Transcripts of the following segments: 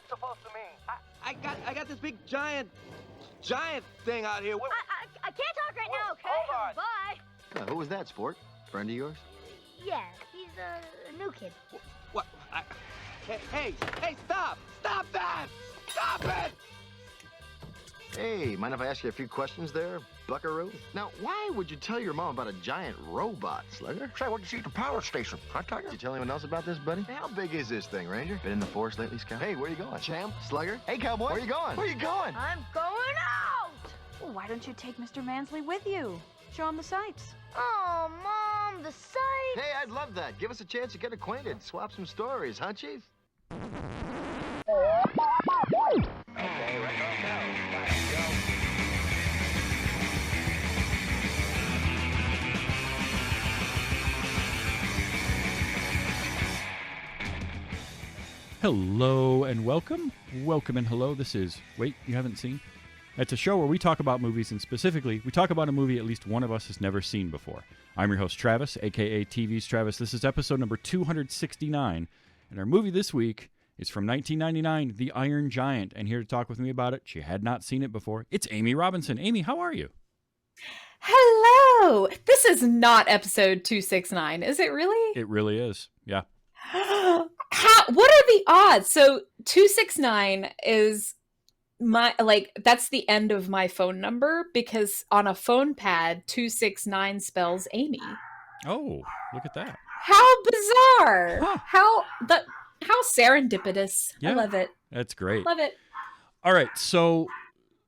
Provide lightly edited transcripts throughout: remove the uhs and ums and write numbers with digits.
supposed to mean? I got this big giant thing out here. I can't talk right now, okay? Hold on. Bye. Who was that, sport? Friend of yours? Yeah, he's a new kid. What? Hey, stop! Stop that! Stop it! Hey, mind if I ask you a few questions there, buckaroo? Now, why would you tell your mom about a giant robot, Slugger? Say, what did you see at the power station? I tell you. Did you tell anyone else about this, buddy? Hey, how big is this thing, Ranger? Been in the forest lately, Scout? Hey, where you going? Champ? Slugger? Hey, cowboy? Where you going? Where you going? I'm going out! Well, why don't you take Mr. Mansley with you? Show him the sights. Oh, Mom, the sight! Hey, I'd love that. Give us a chance to get acquainted. Swap some stories, huh, Chief? Okay, right on now. Bye, go. Hello and welcome. Welcome and hello. This is Wait, You Haven't Seen? It's a show where we talk about movies, and specifically, we talk about a movie at least one of us has never seen before. I'm your host, Travis, a.k.a. TV's Travis. This is episode number 269, and our movie this week is from 1999, The Iron Giant, and here to talk with me about it, she had not seen it before, it's Amy Robinson. Amy, how are you? Hello! This is not episode 269, is it really? It really is, yeah. What are the odds? So 269 is that's the end of my phone number, because on a phone pad 269 spells Amy. Oh, look at that. How bizarre. Huh. How serendipitous. Yeah, I love it. That's great. Love it. All right, so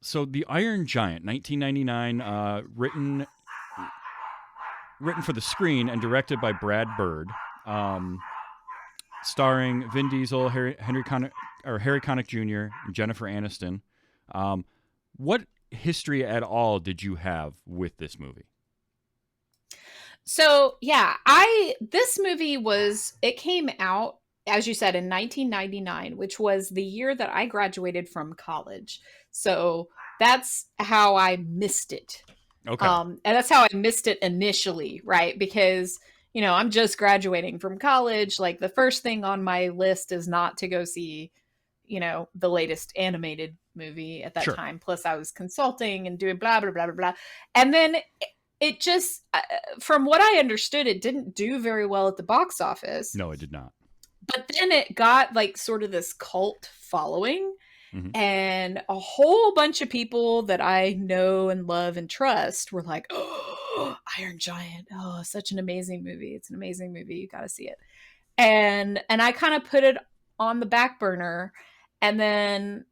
The Iron Giant, 1999, written for the screen and directed by Brad Bird, starring Vin Diesel, Harry Connick Jr., and Jennifer Aniston. What history at all did you have with this movie? So yeah, this movie came out, as you said, in 1999, which was the year that I graduated from college. So that's how I missed it. Okay. And that's how I missed it initially, right? Because, I'm just graduating from college. Like, the first thing on my list is not to go see, the latest animated movie at that Sure. time. Plus I was consulting and doing blah, blah, blah, blah, blah. And then it just, from what I understood, it didn't do very well at the box office. No, it did not. But then it got like sort of this cult following, Mhm. and a whole bunch of people that I know and love and trust were like, "Oh, Iron Giant. Oh, such an amazing movie. It's an amazing movie. You got to see it." And I kind of put it on the back burner. And then,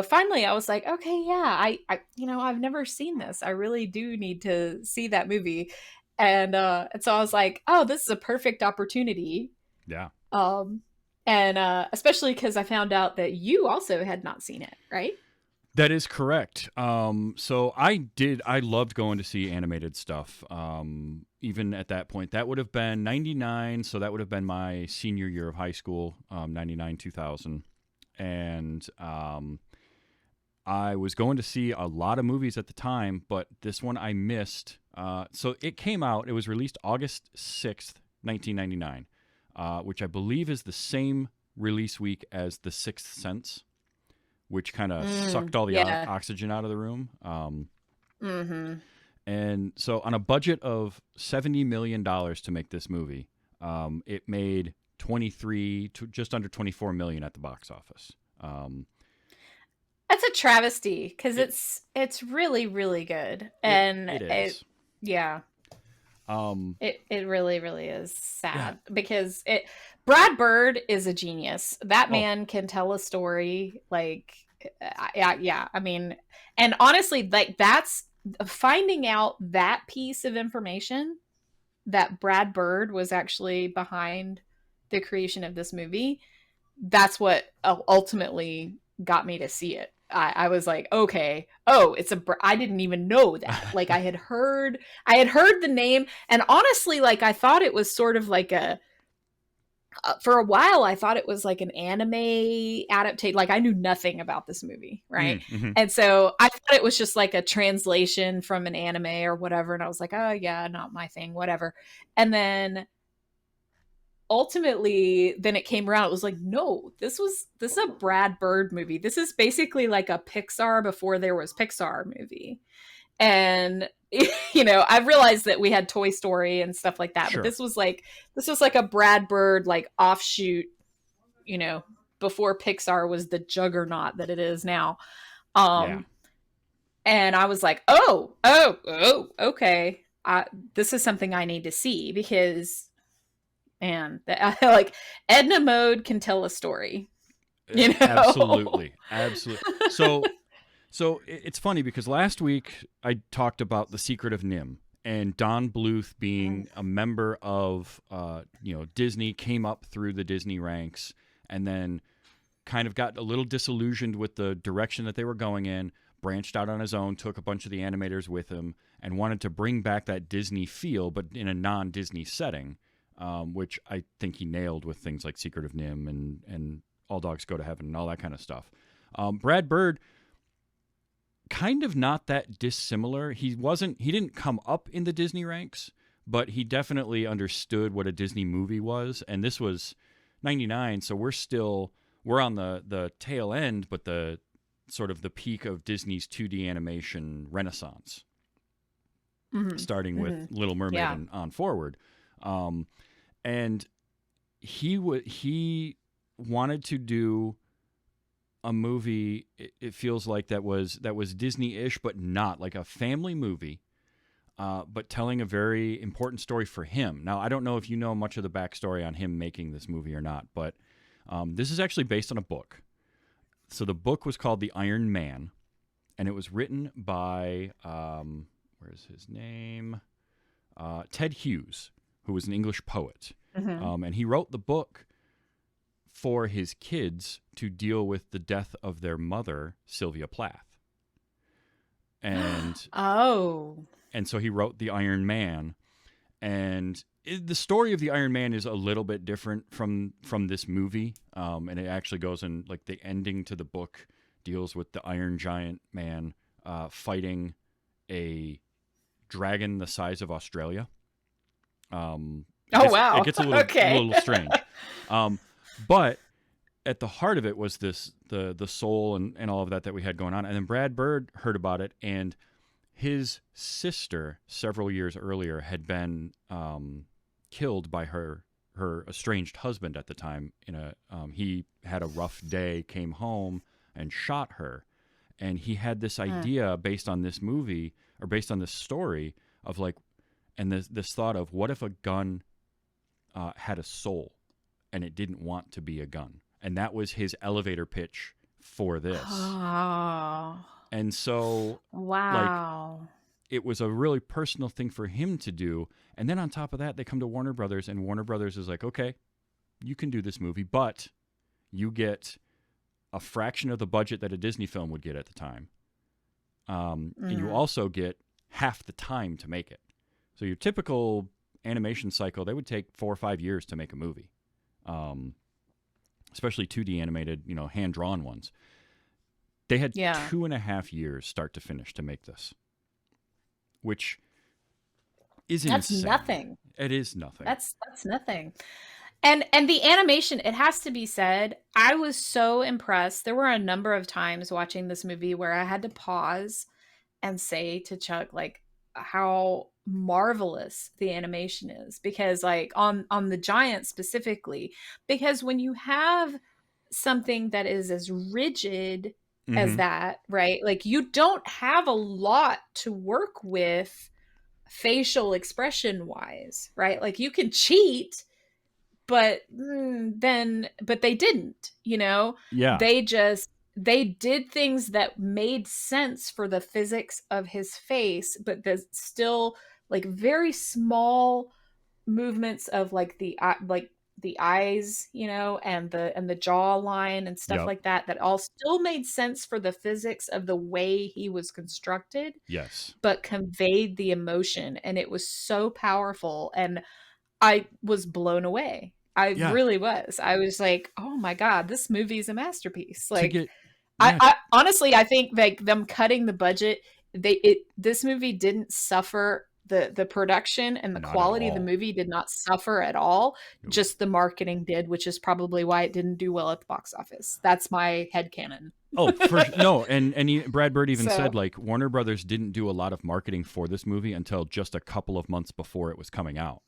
finally I was like, okay, yeah, I've never seen this. I really do need to see that movie. And so I was like, oh, this is a perfect opportunity. Yeah. And especially because I found out that you also had not seen it, right? That is correct. So I loved going to see animated stuff. Even at that point, that would have been 99. So that would have been my senior year of high school, 99, 2000. And I was going to see a lot of movies at the time, but this one I missed. So it came out, it was released August 6th, 1999. Which I believe is the same release week as The Sixth Sense, which kind of sucked all the oxygen out of the room. And so on a budget of $70 million to make this movie, it made just under 24 million at the box office. That's a travesty, because it's really, really good. And it is. Yeah. It really, really is sad, Yeah. because Brad Bird is a genius. That man can tell a story. Like, yeah. I mean, and honestly, like, that's finding out that piece of information, that Brad Bird was actually behind the creation of this movie. That's what ultimately got me to see it. I was like, okay, I didn't even know that. Like, I had heard the name, and honestly, like, I thought it was sort of like for a while, I thought it was like an anime adaptation. Like, I knew nothing about this movie, right? Mm-hmm. And so I thought it was just like a translation from an anime or whatever. And I was like, oh yeah, not my thing, whatever. And then ultimately, then it came around. It was like, no, this is a Brad Bird movie. This is basically like a Pixar before there was Pixar movie. And I've realized that we had Toy Story and stuff like that, Sure. but this was like a Brad Bird like offshoot, before Pixar was the juggernaut that it is now. Yeah. And I was like, oh, okay. This is something I need to see because, man, like Edna Mode can tell a story. Absolutely. So it's funny because last week I talked about The Secret of Nim and Don Bluth being a member of, Disney, came up through the Disney ranks and then kind of got a little disillusioned with the direction that they were going in, branched out on his own, took a bunch of the animators with him, and wanted to bring back that Disney feel, but in a non-Disney setting, which I think he nailed with things like Secret of Nim and All Dogs Go to Heaven and all that kind of stuff. Brad Bird, kind of not that dissimilar. He didn't come up in the Disney ranks, but he definitely understood what a Disney movie was, and this was 99, so we're on the tail end, but the sort of the peak of Disney's 2D animation renaissance, starting with Little Mermaid and on forward. And he wanted to do a movie, it feels like that was Disney-ish, but not like a family movie, but telling a very important story for him. Now, I don't know if you know much of the backstory on him making this movie or not, but this is actually based on a book. So the book was called The Iron Man, and it was written by, where's his name? Ted Hughes, who was an English poet. And he wrote the book for his kids to deal with the death of their mother, Sylvia Plath. And and so he wrote The Iron Man, and the story of the Iron Man is a little bit different from this movie, and it actually goes in, like, the ending to the book deals with the Iron Giant man fighting a dragon the size of Australia. Wow! It gets a little strange, but at the heart of it was the soul and all of that we had going on. And then Brad Bird heard about it, and his sister several years earlier had been killed by her estranged husband at the time. He had a rough day, came home and shot her, and he had this idea based on this movie or based on this story of like, and this thought of what if a gun had a soul and it didn't want to be a gun, and that was his elevator pitch for this. And so, wow. Like, it was a really personal thing for him to do. And then on top of that, they come to Warner Brothers, and Warner Brothers is like, okay, you can do this movie, but you get a fraction of the budget that a Disney film would get at the time. And you also get half the time to make it. So your typical animation cycle, they would take 4 or 5 years to make a movie, especially 2D animated, hand-drawn ones. They had 2.5 years start to finish to make this, which is insane. That's nothing. It is nothing. That's nothing. And the animation, it has to be said, I was so impressed. There were a number of times watching this movie where I had to pause and say to Chuck, like, how marvelous the animation is, because like on the Giant specifically, because when you have something that is as rigid as that, right? Like, you don't have a lot to work with facial expression wise, right? Like, you can cheat, but they didn't, Yeah. They did things that made sense for the physics of his face, but there's still like very small movements of like the eyes, and the jawline and stuff like that all still made sense for the physics of the way he was constructed. Yes. But conveyed the emotion, and it was so powerful, and I was blown away. I really was. I was like, oh my God, this movie is a masterpiece. Like, I honestly, I think like them cutting the budget, this movie didn't suffer The production and the Not at quality of the all. movie did not suffer at all. Nope. Just the marketing did, which is probably why it didn't do well at the box office. That's my headcanon. Oh, no, and Brad Bird even So- said like Warner Brothers didn't do a lot of marketing for this movie until just a couple of months before it was coming out.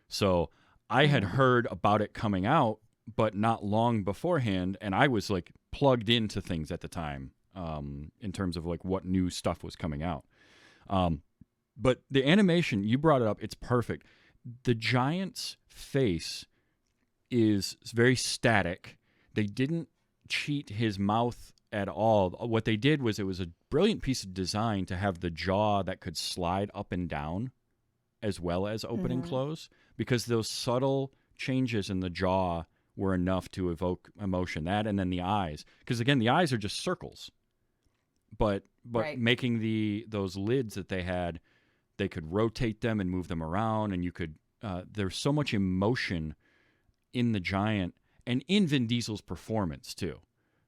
So I had heard about it coming out, but not long beforehand, and I was like plugged into things at the time in terms of like what new stuff was coming out. But the animation, you brought it up, it's perfect. The giant's face is very static. They didn't cheat his mouth at all. What they did was it was a brilliant piece of design to have the jaw that could slide up and down as well as open and close, because those subtle changes in the jaw were enough to evoke emotion. That and then the eyes, because again the eyes are just circles, but Right. making those lids that they had, they could rotate them and move them around, and you could there's so much emotion in the giant and in Vin Diesel's performance too.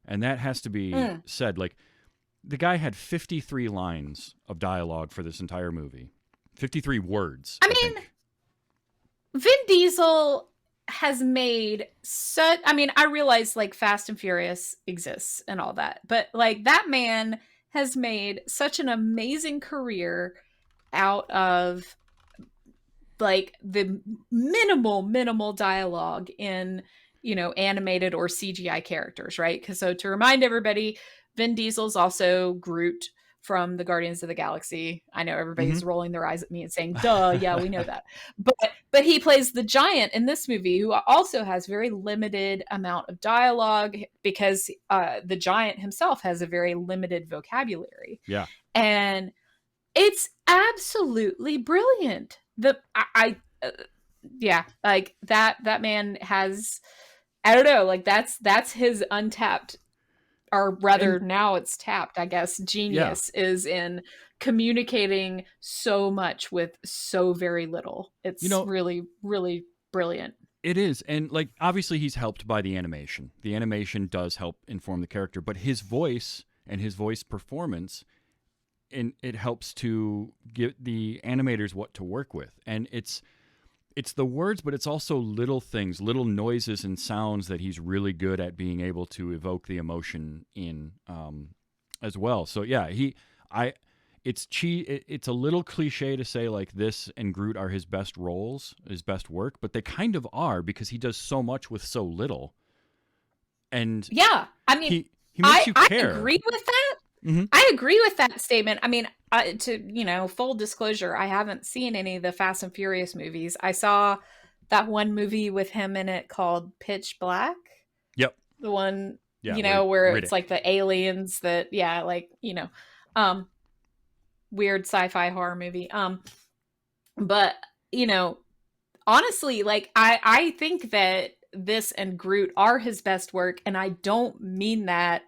And that has to be said. Like, the guy had 53 lines of dialogue for this entire movie. 53 words. I mean, think. Vin Diesel has made such, I mean, I realize like Fast and Furious exists and all that, but like that man has made such an amazing career out of like the minimal dialogue in, you know, animated or CGI characters, right? Because so to remind everybody, Vin Diesel's also Groot from the Guardians of the Galaxy. I know everybody's rolling their eyes at me and saying, duh, yeah, we know that. But he plays the giant in this movie, who also has very limited amount of dialogue because the giant himself has a very limited vocabulary. Yeah. And it's absolutely brilliant. Yeah, like that man has, I don't know, like that's his untapped, or rather now it's tapped, I guess, genius is in communicating so much with so very little. It's really, really brilliant. It is. And like, obviously he's helped by the animation. The animation does help inform the character, but his voice and his voice performance, and it helps to give the animators what to work with. And it's the words, but it's also little things, little noises and sounds that he's really good at being able to evoke the emotion in as well. So yeah, it's a little cliche to say like this and Groot are his best roles, his best work, but they kind of are, because he does so much with so little. And yeah, I mean, he makes you care. I agree with that. Mm-hmm. I agree with that statement. I mean, full disclosure, I haven't seen any of the Fast and Furious movies. I saw that one movie with him in it called Pitch Black. Yep. The one, Yeah, where it's like the aliens that, weird sci-fi horror movie. But, honestly, like, I think that this and Groot are his best work, and I don't mean that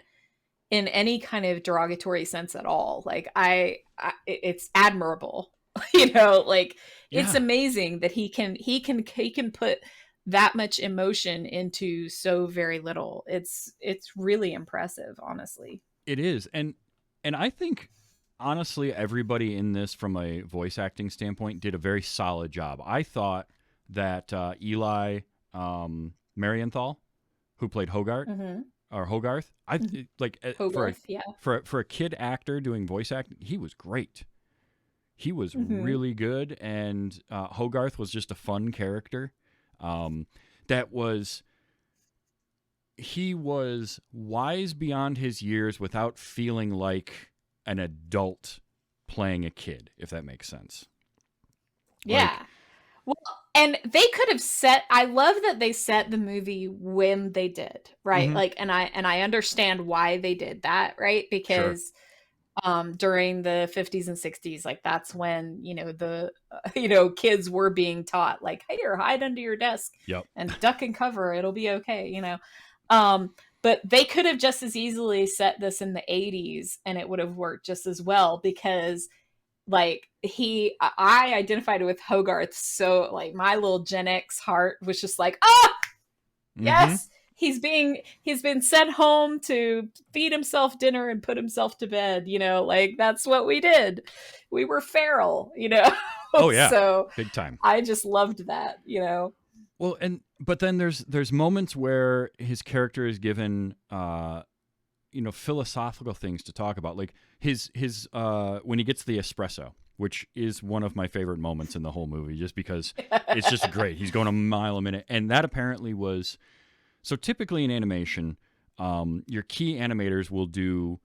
in any kind of derogatory sense at all. Like it's admirable, it's amazing that he can put that much emotion into so very little. It's really impressive, honestly. It is. And I think honestly everybody in this from a voice acting standpoint did a very solid job. I thought that Eli Marienthal, who played Hogarth, or Hogarth, Hogarth, for a kid actor doing voice acting, he was great. He was really good, and Hogarth was just a fun character. He was wise beyond his years without feeling like an adult playing a kid, if that makes sense. Yeah. Well, and they could have I love that they set the movie when they did, right? Like, and I understand why they did that, right? Because during the 50s and 60s, like that's when, the kids were being taught like, hey, or hide under your desk and duck and cover, it'll be okay, but they could have just as easily set this in the 80s and it would have worked just as well, because like I identified with Hogarth, so like my little Gen X heart was just like, yes, he's been sent home to feed himself dinner and put himself to bed, like that's what we did. We were feral, Oh yeah, so big time. I just loved that. Well, but then there's moments where his character is given philosophical things to talk about, like his when he gets the espresso, which is one of my favorite moments in the whole movie, just because it's just great. He's going a mile a minute, and that apparently was so. Typically in animation, your key animators will do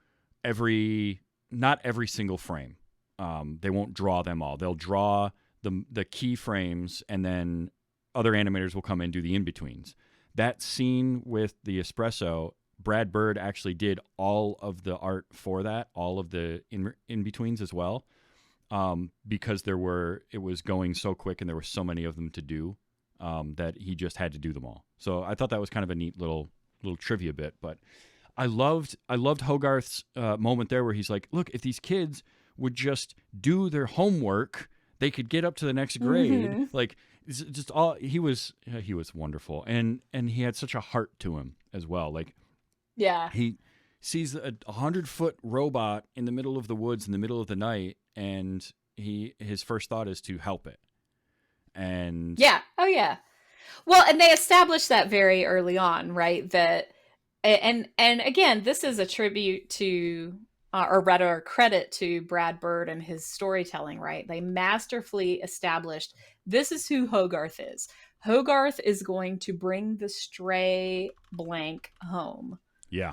not every single frame. They won't draw them all. They'll draw the key frames, and then other animators will come in and do the in-betweens. That scene with the espresso, Brad Bird actually did all of the art for that, all of the in-betweens as well, because it was going so quick and there were so many of them to do that he just had to do them all. So I thought that was kind of a neat little trivia bit. But I loved Hogarth's moment there where he's like, look, if these kids would just do their homework, they could get up to the next grade. Mm-hmm. Like, it's just all he was wonderful, and he had such a heart to him as well. Like, yeah, he sees a 100-foot robot in the middle of the woods in the middle of the night, and his first thought is to help it. And yeah, oh yeah. Well, and they established that very early on, right? That and again, this is a tribute to. Or rather, a credit to Brad Bird and his storytelling, right? They masterfully established this is who Hogarth is. Hogarth is going to bring the stray blank home. Yeah.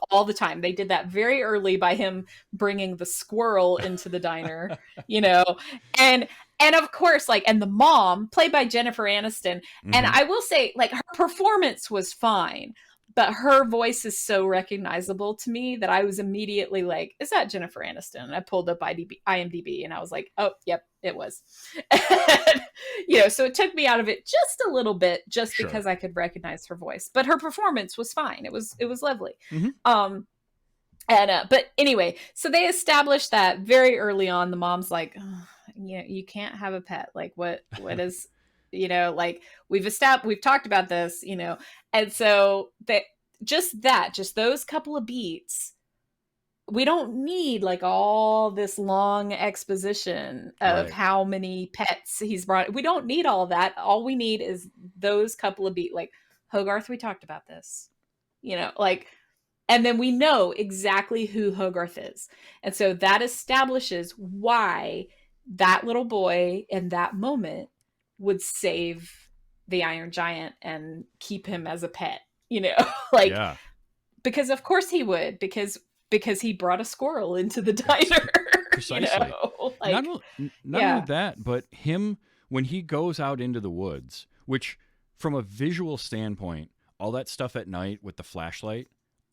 All the time. They did that very early by him bringing the squirrel into the diner, and of course, and the mom, played by Jennifer Aniston. Mm-hmm. And I will say, her performance was fine. But her voice is so recognizable to me that I was immediately like, is that Jennifer Aniston? And I pulled up IMDb and I was like, oh, yep, it was. So it took me out of it just a little bit, just because I could recognize her voice. But her performance was fine. It was lovely. Mm-hmm. But anyway, so they established that very early on. The mom's like, oh, you can't have a pet. Like, what is... we've talked about this, and so just those couple of beats, we don't need all this long exposition of how many pets he's brought. We don't need all that. All we need is those couple of beats. Hogarth, we talked about this, and then we know exactly who Hogarth is. And so that establishes why that little boy in that moment would save the Iron Giant and keep him as a pet, because of course he would, because he brought a squirrel into the diner. Precisely. Not only that, but him, when he goes out into the woods, which from a visual standpoint, all that stuff at night with the flashlight,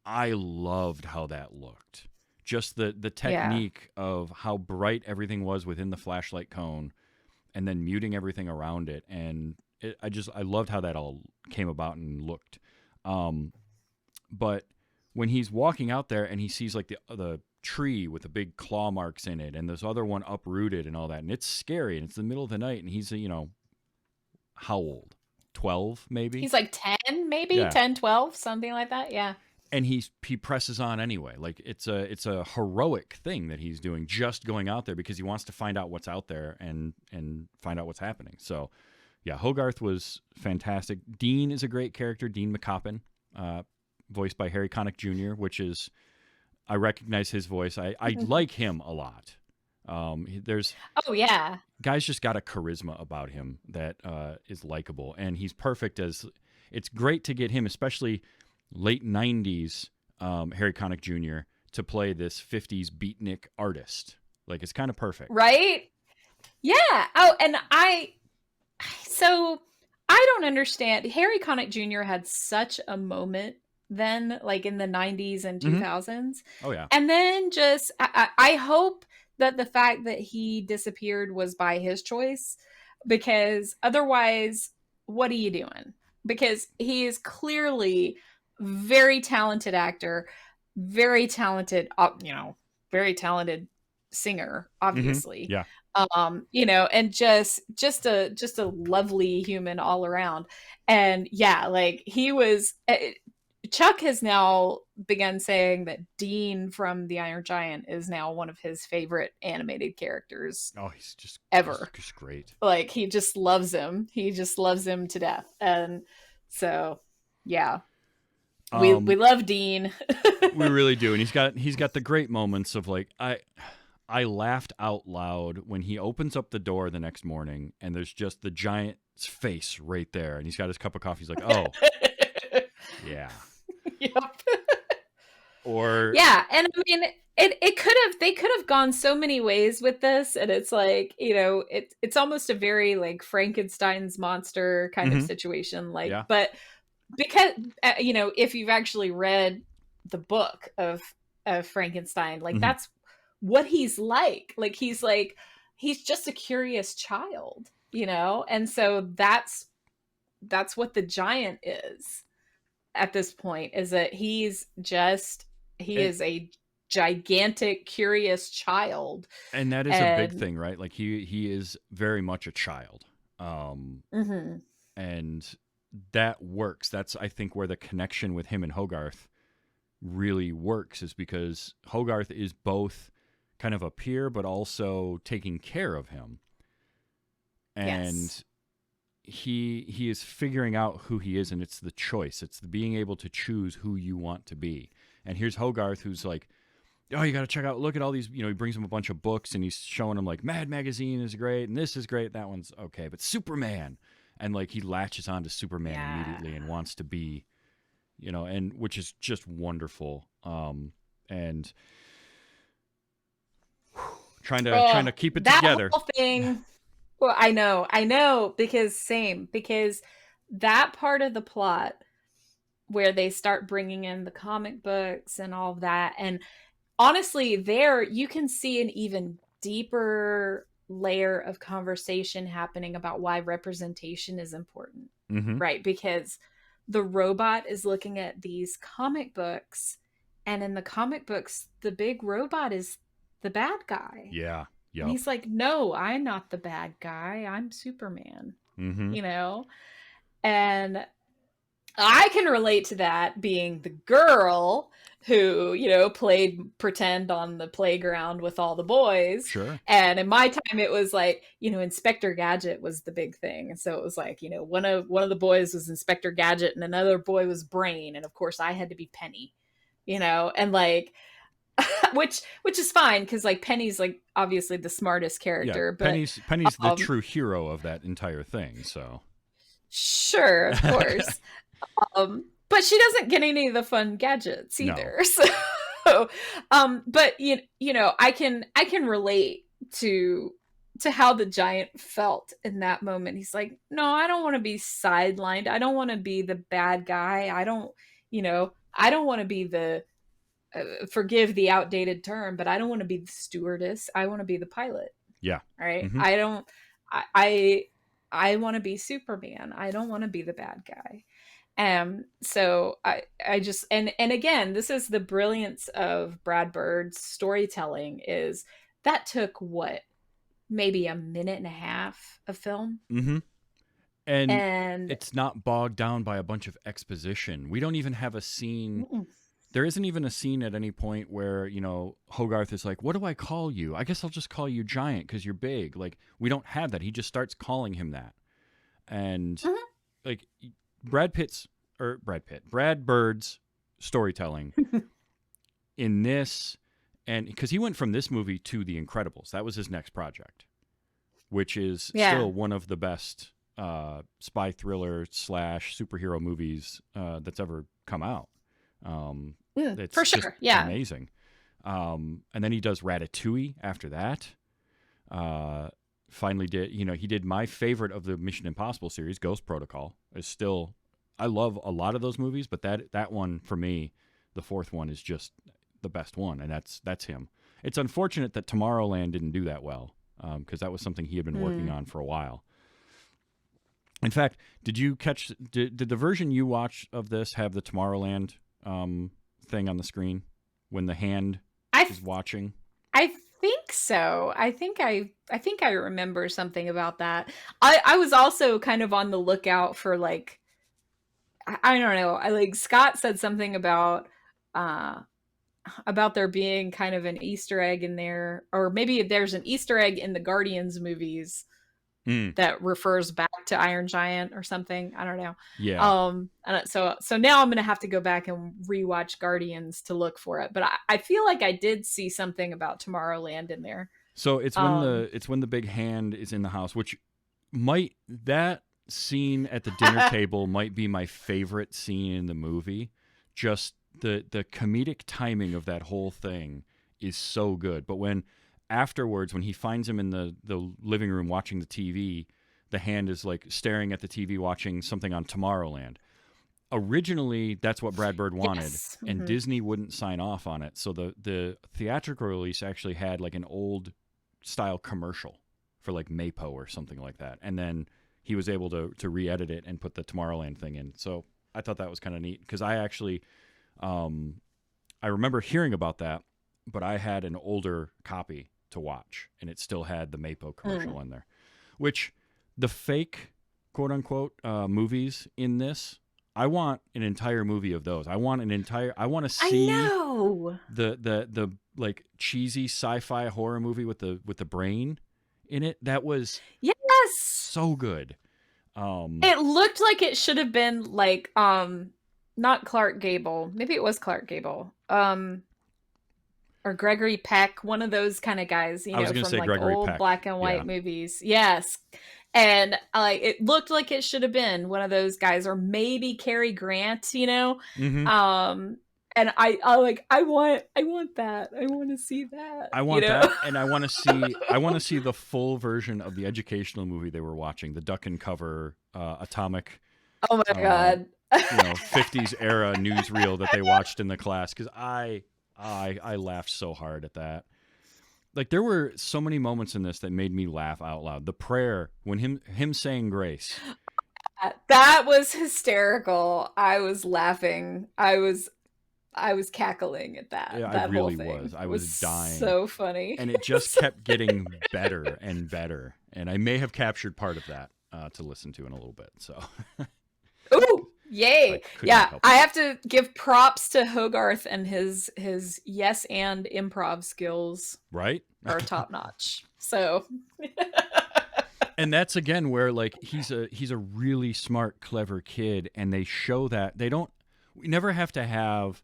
I loved how that looked. Just the technique of how bright everything was within the flashlight cone, and then muting everything around it. And I loved how that all came about and looked. But when he's walking out there and he sees the tree with the big claw marks in it and this other one uprooted and all that, and it's scary, and it's the middle of the night, and he's, how old? 12 maybe? He's 10 maybe? 10, 12, something like that. Yeah. And he presses on anyway. It's a heroic thing that he's doing, just going out there because he wants to find out what's out there and find out what's happening. So, yeah, Hogarth was fantastic. Dean is a great character, Dean McCoppin, voiced by Harry Connick Jr., which is, I recognize his voice. I like him a lot. Guy's just got a charisma about him that is likable, and he's perfect it's great to get him, especially late 90s Harry Connick Jr. to play this 50s beatnik artist. It's kind of perfect. Right? Yeah. Oh, and I don't understand. Harry Connick Jr. had such a moment then, in the 90s and 2000s. Mm-hmm. Oh, yeah. And then I hope that the fact that he disappeared was by his choice, because otherwise, what are you doing? Because he is clearly very talented actor, very talented, very talented singer, obviously. Mm-hmm. And just a lovely human all around. And yeah, like he was Chuck has now begun saying that Dean from The Iron Giant is now one of his favorite animated characters. Oh, he's just ever. Just great. Like he just loves him. He just loves him to death. And so, yeah, we love Dean. We really do, and he's got the great moments of like I laughed out loud when he opens up the door the next morning and there's just the giant's face right there, and he's got his cup of coffee. He's like, oh, yeah. Yep. Or yeah, and I mean, they could have gone so many ways with this, and it's like, it's almost a very like Frankenstein's monster kind of situation, like, yeah. But because if you've actually read the book of Frankenstein, like that's what he's like he's just a curious child, and so that's what the giant is at this point, is that he is a gigantic curious child, and that is a big thing, right? Like he is very much a child, and that works. That's, I think, where the connection with him and Hogarth really works, is because Hogarth is both kind of a peer but also taking care of him, and yes. He is figuring out who he is, and it's the choice. It's the being able to choose who you want to be. And here's Hogarth, who's like, oh, you got to check out, look at all these, he brings him a bunch of books, and he's showing him like Mad Magazine is great, and this is great, that one's okay, but Superman, and like he latches on to Superman immediately and wants to be, and which is just wonderful. And trying to keep it together. Whole thing. Well, I know, because that part of the plot where they start bringing in the comic books and all of that, and honestly, there you can see an even deeper layer of conversation happening about why representation is important, right? Because the robot is looking at these comic books, and in the comic books, the big robot is the bad guy. Yeah. Yep. And he's like, no, I'm not the bad guy. I'm Superman. And I can relate to that, being the girl who, played pretend on the playground with all the boys. Sure. And in my time, it was like, Inspector Gadget was the big thing. And so it was like, one of the boys was Inspector Gadget and another boy was Brain. And of course I had to be Penny, and like, which is fine, because like Penny's like obviously the smartest character, but Penny's the true hero of that entire thing. So sure, of course. But she doesn't get any of the fun gadgets either. No. So but I can relate to how the giant felt in that moment. He's like, no, I don't want to be sidelined. I don't want to be the bad guy. I don't want to be the forgive the outdated term, but I don't want to be the stewardess. I want to be the pilot. Yeah. Right. I want to be Superman. I don't want to be the bad guy. So I just, and again, this is the brilliance of Brad Bird's storytelling, is that took maybe a minute and a half of film. And it's not bogged down by a bunch of exposition. We don't even have a scene. There isn't even a scene at any point where, Hogarth is like, what do I call you? I guess I'll just call you Giant because you're big. Like, we don't have that. He just starts calling him that. And like Brad Bird's storytelling in this, and because he went from this movie to The Incredibles, that was his next project, which is still one of the best spy thriller / superhero movies that's ever come out. It's for sure. Yeah. Amazing. And then he does Ratatouille after that. Finally he did my favorite of the Mission Impossible series, Ghost Protocol. Is still, I love a lot of those movies, but that one for me, the fourth one, is just the best one, and that's him. It's unfortunate that Tomorrowland didn't do that well, because that was something he had been working on for a while. In fact, did the version you watched of this have the Tomorrowland thing on the screen when the hand is watching? I think so. I think I remember something about that. I was also kind of on the lookout for like I don't know. I like Scott said something about there being kind of an Easter egg in there, or maybe there's an Easter egg in the Guardians movies that refers back to Iron Giant or something. I don't know. Yeah. And so now I'm gonna have to go back and rewatch Guardians to look for it. But I feel like I did see something about Tomorrowland in there. So it's when the big hand is in the house, which that scene at the dinner table might be my favorite scene in the movie. Just the comedic timing of that whole thing is so good. But afterwards, when he finds him in the living room watching the TV, the hand is like staring at the TV watching something on Tomorrowland. Originally, that's what Brad Bird wanted, Yes. and Disney wouldn't sign off on it. So the theatrical release actually had like an old style commercial for like Maypo or something like that. And then he was able to re-edit it and put the Tomorrowland thing in. So I thought that was kind of neat because I actually, I remember hearing about that, but I had an older copy to watch, and it still had the Maypo commercial in there, which the fake quote unquote movies in this, I want an entire movie of those. I want to see the like cheesy sci-fi horror movie with the brain in it. That was so good. It looked like it should have been like not Clark Gable. Maybe it was Clark Gable. Or Gregory Peck, one of those kind of guys, from like Gregory old Peck. black and white movies. Yes. And it looked like it should have been one of those guys, or maybe Cary Grant, Mm-hmm. And I want that. I want to see that. I want that, and I want to see the full version of the educational movie they were watching, the Duck and Cover Atomic. Oh my God. 50s era newsreel that they watched in the class, because I laughed so hard at that. Like, there were so many moments in this that made me laugh out loud. The prayer, when him saying grace. That was hysterical. I was laughing. I was cackling at that. Yeah, that I really whole thing was. I was dying. So funny. And it just kept getting better and better. And I may have captured part of that to listen to in a little bit. So. Ooh, yay. Yeah, help I have to give props to Hogarth and his yes and improv skills. Right? Are top notch. So. And that's again where like he's a really smart, clever kid, and they show that we never have to have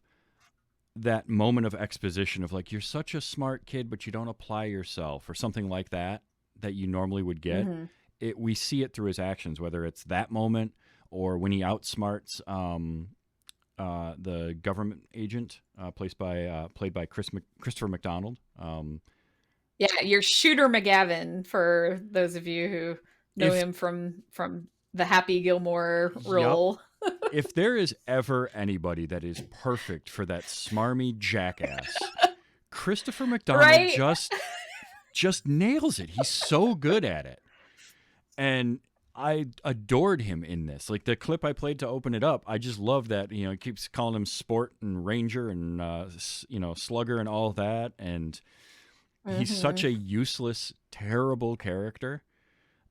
that moment of exposition of like, you're such a smart kid, but you don't apply yourself or something like that you normally would get. Mm-hmm. We see it through his actions, whether it's that moment or when he outsmarts the government agent played by Christopher McDonald. Yeah, you're Shooter McGavin, for those of you who know him from the Happy Gilmore role. Yep. If there is ever anybody that is perfect for that smarmy jackass, Christopher McDonald just nails it. He's so good at it. And I adored him in this. Like, the clip I played to open it up, I just love that, he keeps calling him Sport and Ranger and, Slugger and all that. And he's such a useless, terrible character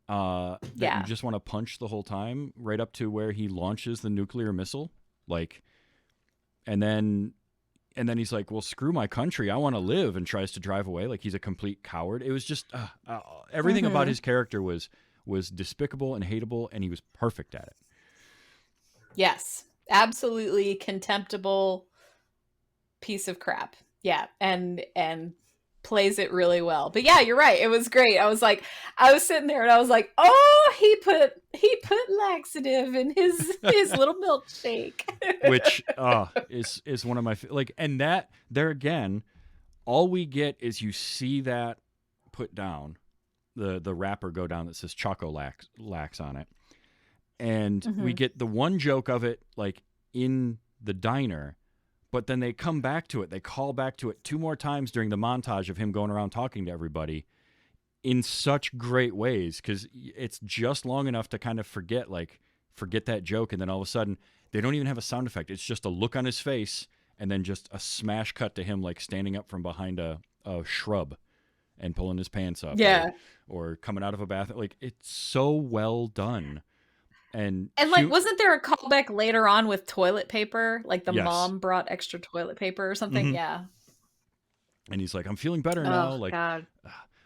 that you just want to punch the whole time, right up to where he launches the nuclear missile. Like, and then he's like, well, screw my country. I want to live, and tries to drive away. Like, he's a complete coward. It was just everything about his character was despicable and hateable, and he was perfect at it. Yes, absolutely contemptible piece of crap. Yeah, and plays it really well. But yeah, you're right. It was great. I was sitting there and I was like, oh, he put laxative in his little milkshake. Which is one of my and that there again, all we get is you see that put down, the wrapper go down that says Choco Lax on it. And we get the one joke of it like in the diner, but then they come back to it. They call back to it 2 more times during the montage of him going around talking to everybody in such great ways, because it's just long enough to kind of forget that joke, and then all of a sudden they don't even have a sound effect. It's just a look on his face, and then just a smash cut to him like standing up from behind a shrub, and pulling his pants up. Yeah. Or coming out of a bath. Like, it's so well done. And like, wasn't there a callback later on with toilet paper? Like the Yes. mom brought extra toilet paper or something. Mhm. Yeah. And he's like, I'm feeling better now. Oh, Like, God.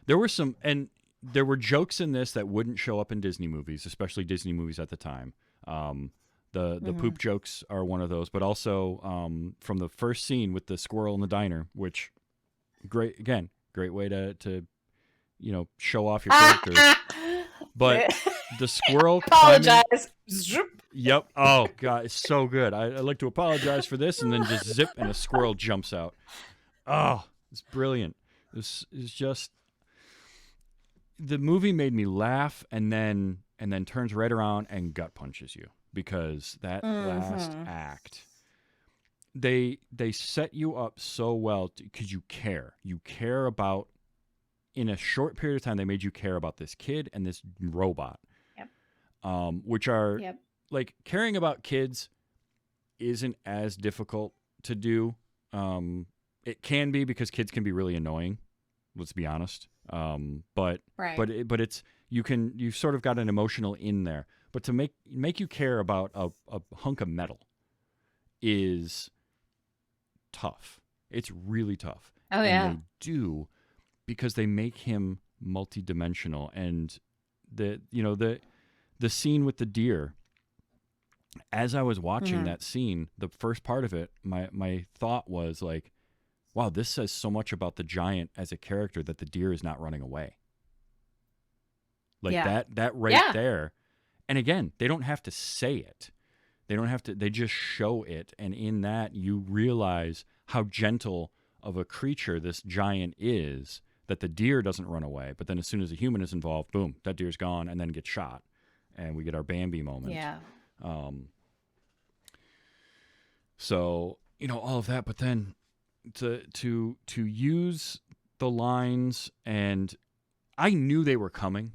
there were jokes in this that wouldn't show up in Disney movies, especially Disney movies at the time. The poop jokes are one of those, but also from the first scene with the squirrel in the diner, which great way to show off your characters. But the squirrel apologize. Zoop. Yep. Oh God, it's so good. I'd like to apologize for this, and then just zip, and a squirrel jumps out. Oh, it's brilliant. This is just the movie made me laugh, and then turns right around and gut punches you, because that last act, they set you up so well because you care about. In a short period of time, they made you care about this kid and this robot. Yep. Which are like, caring about kids isn't as difficult to do. It can be, because kids can be really annoying. Let's be honest. But it's you've sort of got an emotional in there. But to make you care about a hunk of metal is tough. It's really tough. Oh, yeah. And they do, because they make him multidimensional. And the scene with the deer, as I was watching that scene, the first part of it, my thought was like, wow, this says so much about the giant as a character, that the deer is not running away. Like, that right there. And again, they don't have to say it. They just show it. And in that, you realize how gentle of a creature this giant is, that the deer doesn't run away. But then as soon as a human is involved, boom, that deer's gone and then gets shot. And we get our Bambi moment. Yeah. So, all of that. But then to use the lines, and I knew they were coming.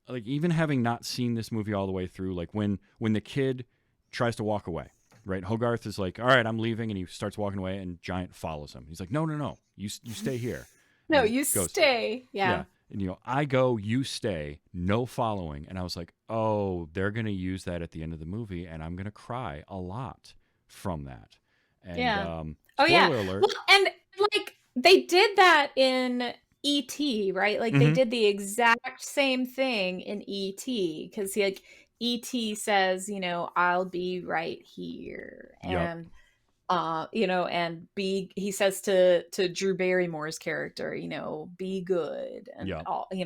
Like, even having not seen this movie all the way through, like when the kid tries to walk away, right? Hogarth is like, all right, I'm leaving. And he starts walking away, and Giant follows him. He's like, no, you stay here. No, And you goes, stay. Yeah. And, I go, you stay, no following. And I was like, oh, they're going to use that at the end of the movie, and I'm going to cry a lot from that. And, spoiler alert. Well, and like, they did that in E.T., right? Like, they did the exact same thing in E.T., because E.T. says, I'll be right here. And and he says to Drew Barrymore's character, be good, and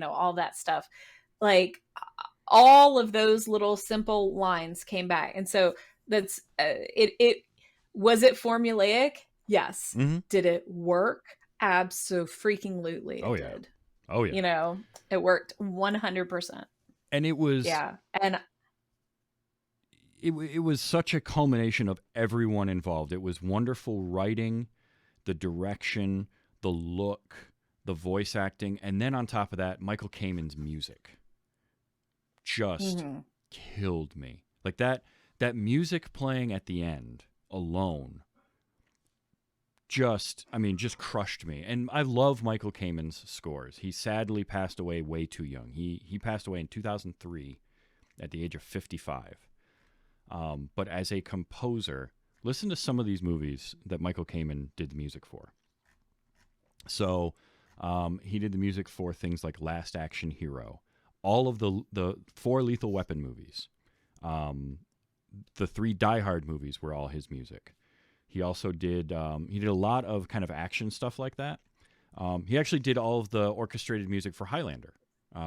all that stuff. Like, all of those little simple lines came back. And so that's it was it formulaic? Yes. Did it work? Abso-freaking-lutely. Oh, it yeah. did. Oh, yeah. It worked 100%. And it was... Yeah. And it was such a culmination of everyone involved. It was wonderful writing, the direction, the look, the voice acting, and then on top of that, Michael Kamen's music just killed me. Like, that music playing at the end alone just crushed me. And I love Michael Kamen's scores. He sadly passed away way too young. He passed away in 2003 at the age of 55. But as a composer, listen to some of these movies that Michael Kamen did the music for. So he did the music for things like Last Action Hero, all of the 4 Lethal Weapon movies, the 3 Die Hard movies were all his music. He also did a lot of kind of action stuff like that. He actually did all of the orchestrated music for Highlander,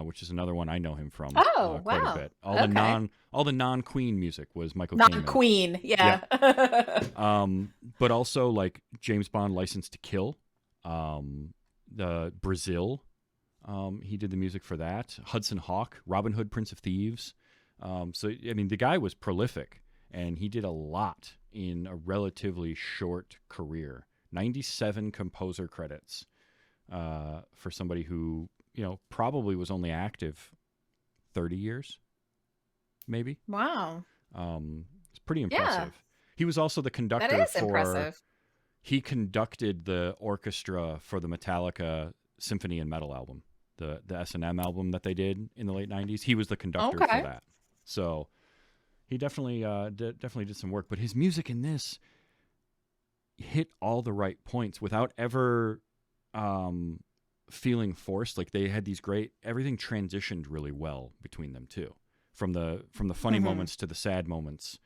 which is another one I know him from quite a bit. All the non-Queen music was Michael Kamen. Non-Queen, yeah. But also like James Bond License to Kill, the Brazil, he did the music for that. Hudson Hawk, Robin Hood, Prince of Thieves. So the guy was prolific, and he did a lot in a relatively short career. 97 composer credits for somebody who probably was only active 30 years, maybe. Wow. It's pretty impressive. Yeah. He was also the conductor that is impressive. He conducted the orchestra for the Metallica Symphony and Metal album the S&M album that they did in the late 90s. He was the conductor for that. So he definitely definitely did some work, but his music in this hit all the right points without ever feeling forced. Like they had these great, everything transitioned really well between them too. From the funny moments to the sad moments.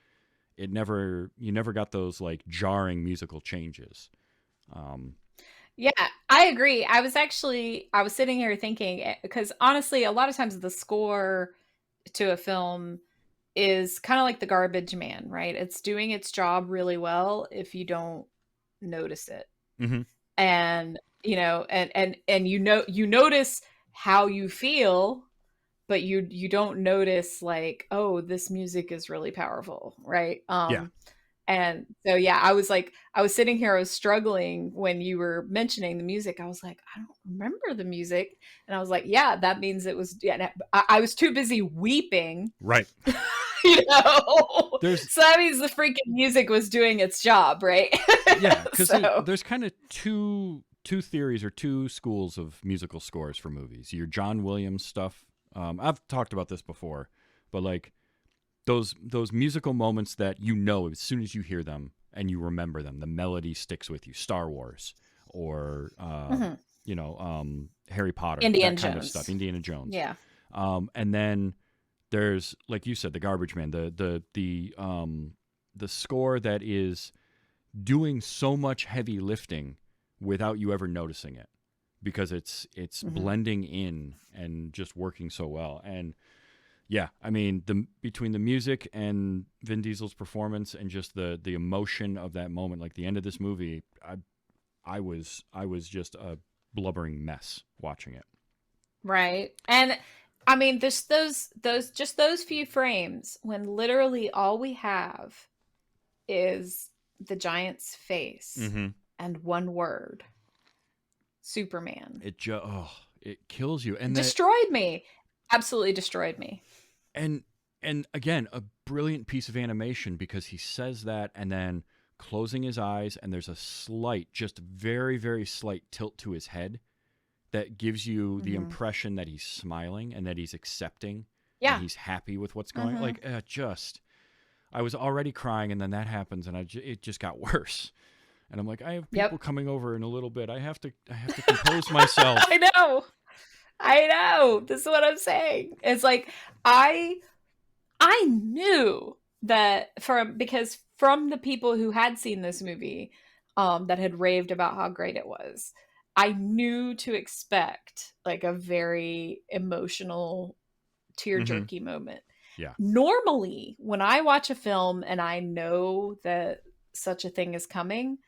You never got those like jarring musical changes. Yeah, I agree. I was sitting here thinking, because honestly, a lot of times the score to a film is kind of like the garbage man, right? It's doing its job really well if you don't notice it. Mm-hmm. And, and you notice how you feel, but you don't notice like, oh, this music is really powerful, right? Yeah. And so, yeah, I was sitting here, I was struggling when you were mentioning the music. I was like, I don't remember the music. And I was like, yeah, that means it was, yeah, I was too busy weeping. Right. So that means the freaking music was doing its job, right? Yeah, because there's kind of two theories or two schools of musical scores for movies. Your John Williams stuff. I've talked about this before, but like those musical moments that as soon as you hear them and you remember them, the melody sticks with you. Star Wars or Harry Potter, Indiana that kind Jones. of stuff. Indiana Jones. Yeah. And then there's, like you said, the Garbage Man, the score that is doing so much heavy lifting without you ever noticing it, because it's blending in and just working so well. And yeah, I mean, between the music and Vin Diesel's performance and just the emotion of that moment, like the end of this movie, I was just a blubbering mess watching it. Right. And I mean, there's those few frames when literally all we have is the giant's face and one word: Superman. It kills you, and destroyed me. Absolutely destroyed me. And again, a brilliant piece of animation, because he says that and then closing his eyes, and there's a slight, just very, very slight tilt to his head that gives you the impression that he's smiling and that he's accepting. Yeah. And he's happy with what's going on. Like, I was already crying, and then that happens, and it just got worse. And I'm like, I have people coming over in a little bit. I have to compose myself. I know. This is what I'm saying. It's like I knew that because from the people who had seen this movie, that had raved about how great it was, I knew to expect like a very emotional, tear-jerky moment. Yeah. Normally, when I watch a film and I know that such a thing is coming,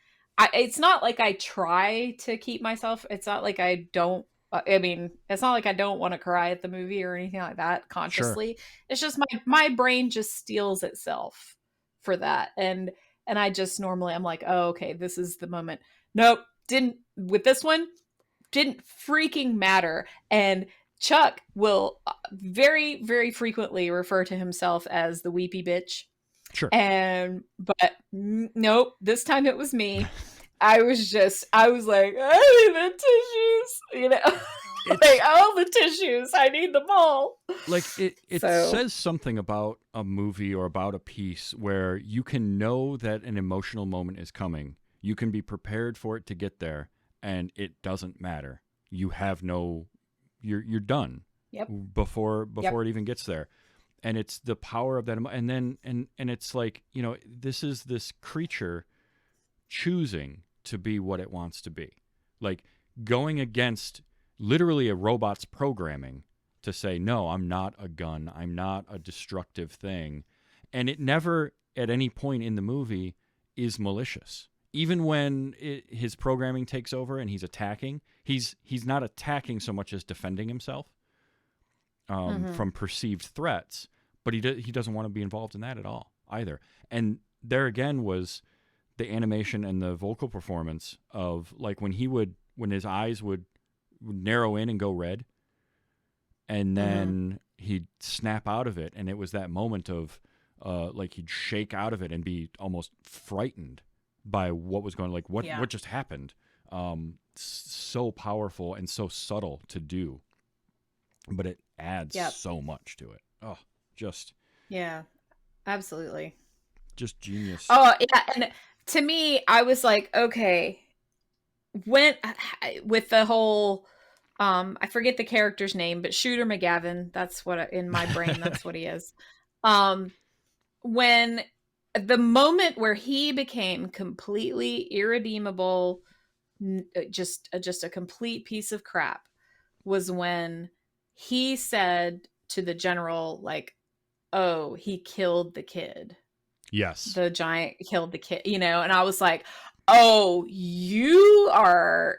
it's not like I try to keep myself. It's not like I don't. It's not like I don't want to cry at the movie or anything like that consciously. Sure. It's just my brain just steels itself for that, and I just normally I'm like, oh, okay, this is the moment. Nope, didn't with this one. Didn't freaking matter. And Chuck will very, very frequently refer to himself as the weepy bitch. Sure. But nope, this time it was me. I was like, I need the tissues, like all the tissues. I need them all. Like it says something about a movie or about a piece where you can know that an emotional moment is coming. You can be prepared for it to get there, and it doesn't matter. You have you're done. Yep. Before it even gets there. And it's the power of that. And then, and it's like, this is this creature choosing to be what it wants to be, like going against literally a robot's programming to say, no, I'm not a gun. I'm not a destructive thing. And it never at any point in the movie is malicious. Even when his programming takes over and he's attacking, he's not attacking so much as defending himself from perceived threats, but he doesn't want to be involved in that at all either. And there again was the animation and the vocal performance of like when his eyes would narrow in and go red, and then he'd snap out of it, and it was that moment of like he'd shake out of it and be almost frightened by what was going, like what just happened. So powerful and so subtle to do. but it adds Yep. so much to it. Oh, just Yeah, absolutely. just genius. Oh, yeah. And to me, I was like, okay, when with the whole, I forget the character's name, but Shooter McGavin, that's what in my brain, that's what he is. When the moment where he became completely irredeemable, just a complete piece of crap, was when he said to the general, like, oh, he killed the kid. Yes. The giant killed the kid, and I was like, oh, you are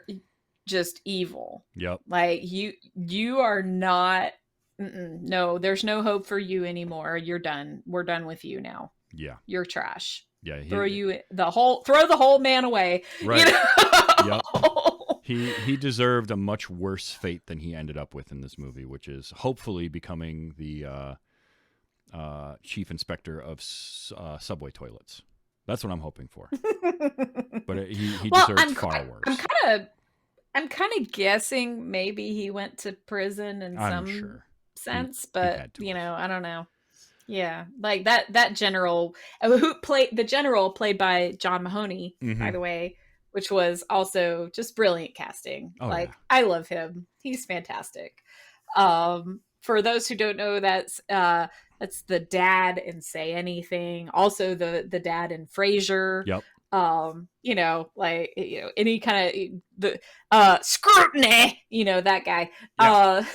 just evil. Yep. Like, you are not, no, there's no hope for you anymore. You're done. We're done with you now. Yeah. You're trash. Yeah. Throw the whole man away. Right. Yep. He deserved a much worse fate than he ended up with in this movie, which is hopefully becoming the chief inspector of subway toilets. That's what I'm hoping for. But he deserves far worse. I'm kind of guessing maybe he went to prison in some sense, but I don't know. Yeah, like that general who played the general, played by John Mahoney, by the way, which was also just brilliant casting. I love him. He's fantastic. For those who don't know, that's the dad in Say Anything. Also the dad in Frasier. Yep. Any kind of the scrutiny, that guy. Yep.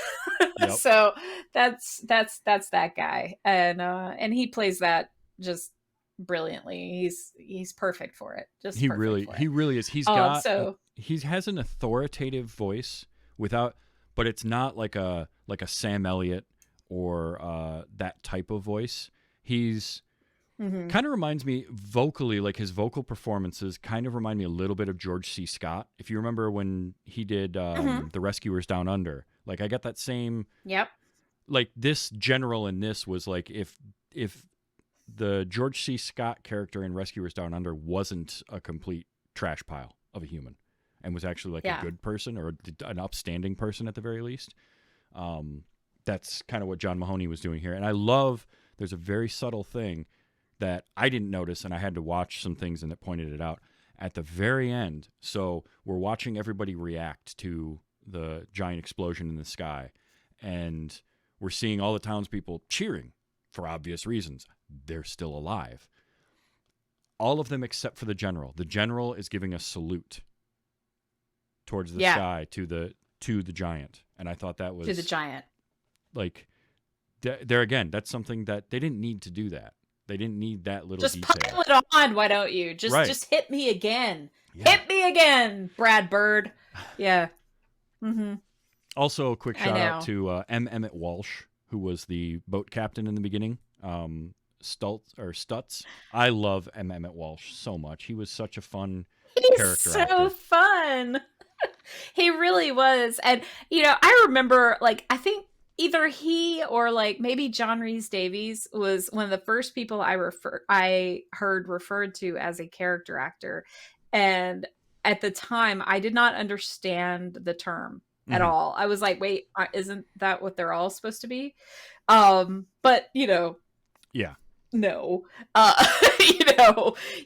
So that's that guy, and he plays that just brilliantly. He's perfect for it. He really is. He's got he has an authoritative voice but it's not like a Sam Elliott or that type of voice. He's kind of reminds me vocally, like his vocal performances kind of remind me a little bit of George C. Scott. If you remember when he did The Rescuers Down Under, like I got that same. Yep. Like this general in this was like if the George C. Scott character in Rescuers Down Under wasn't a complete trash pile of a human and was actually like a good person or an upstanding person at the very least. That's kind of what John Mahoney was doing here. And I love, there's a very subtle thing that I didn't notice, and I had to watch some things and it pointed it out at the very end. So we're watching everybody react to the giant explosion in the sky, and we're seeing all the townspeople cheering for obvious reasons. They're still alive. All of them except for the general. The general is giving a salute towards the sky to the giant, and I thought that was to the giant. Like there again, that's something that they didn't need to do. That they didn't need that little just detail. Pile it on, why don't you? Just hit me again. Yeah. Hit me again, Brad Bird. Yeah. Mm-hmm. Also, a quick shout out to Emmett Walsh, who was the boat captain in the beginning. Stutz. I love Emmett Walsh so much. He was such a fun character. He's so fun. He really was. And I remember, like, I think either he or like maybe John Rhys Davies was one of the first people I heard referred to as a character actor. And at the time, I did not understand the term at all. I was like, wait, isn't that what they're all supposed to be? But yeah. No,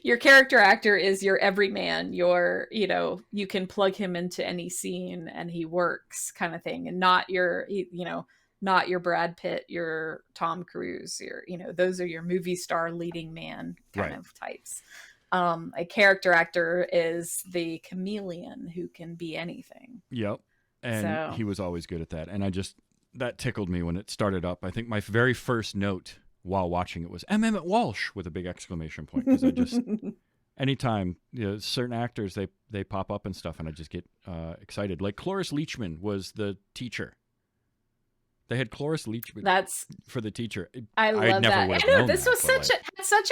your character actor is your everyman. You can plug him into any scene and he works, kind of thing, and not your Brad Pitt, your Tom Cruise, those are your movie star leading man kind of types. A character actor is the chameleon who can be anything. Yep, and he was always good at that. And that tickled me when it started up. I think my very first note while watching it was Emmett Walsh with a big exclamation point, because I just anytime certain actors they pop up and stuff, and I just get excited. Like Cloris Leachman was the teacher. They had Cloris Leachman for the teacher. I love that. I know this was such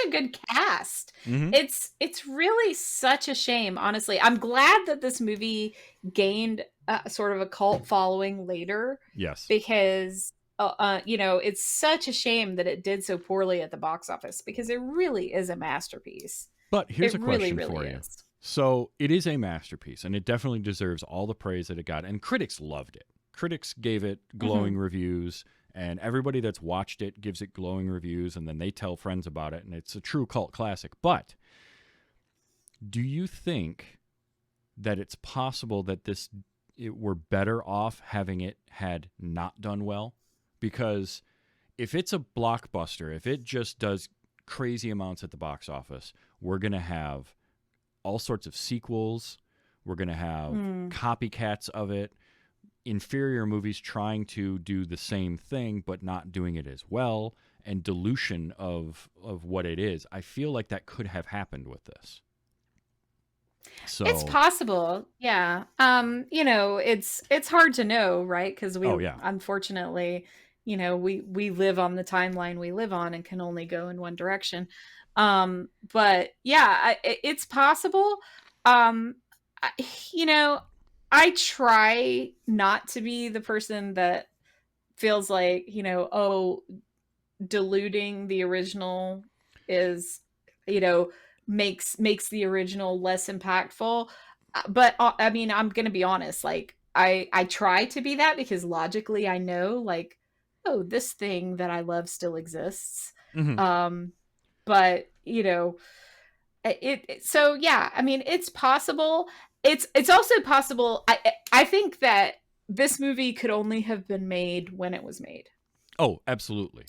a good cast. Mm-hmm. It's really such a shame, honestly. I'm glad that this movie gained sort of a cult following later. Yes, because it's such a shame that it did so poorly at the box office, because it really is a masterpiece. But here's a question really for you. Is. So it is a masterpiece, and it definitely deserves all the praise that it got, and critics loved it. critics gave it glowing reviews, and everybody that's watched it gives it glowing reviews, and then they tell friends about it, and it's a true cult classic. But do you think that it's possible that we're better off having it had not done well? Because if it's a blockbuster, if it just does crazy amounts at the box office, we're going to have all sorts of sequels. We're going to have copycats of it, inferior movies trying to do the same thing but not doing it as well, and dilution of what it is. I feel like that could have happened with this. So It's possible. Yeah. It's hard to know, right? Because unfortunately, we live on the timeline we live on and can only go in one direction. But yeah, it's possible. I try not to be the person that feels like, diluting the original is, makes the original less impactful. But I mean, I'm going to be honest, like I try to be that because logically I know, like, oh, this thing that I love still exists. But so yeah, I mean, it's possible. It's also possible. I think that this movie could only have been made when it was made. Oh, absolutely.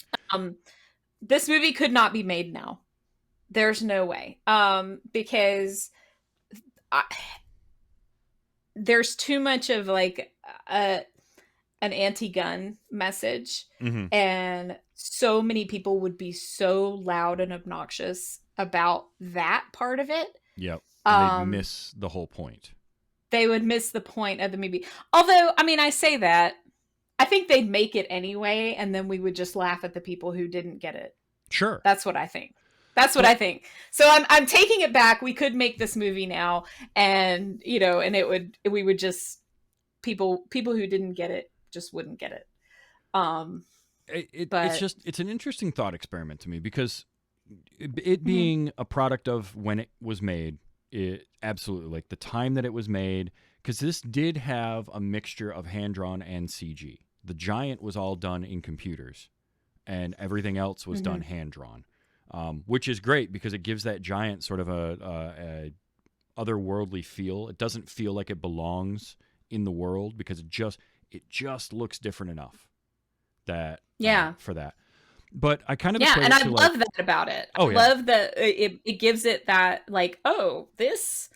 This movie could not be made now. There's no way. Because there's too much of like an anti-gun message, and so many people would be so loud and obnoxious about that part of it. Yep. They'd miss the whole point. They would miss the point of the movie. Although, I mean, I say that, I think they'd make it anyway, and then we would just laugh at the people who didn't get it. Sure. That's what I think. I think. So I'm taking it back. We could make this movie now, and and we would just people who didn't get it just wouldn't get it. It's an interesting thought experiment to me, because it being a product of when it was made, it absolutely, like the time that it was made, because this did have a mixture of hand-drawn and CG. The giant was all done in computers, and everything else was done hand-drawn, which is great because it gives that giant sort of a otherworldly feel. It doesn't feel like it belongs in the world because it just looks different enough that for that. But I kind of and I love that about it. I love that it gives it that, like, oh, this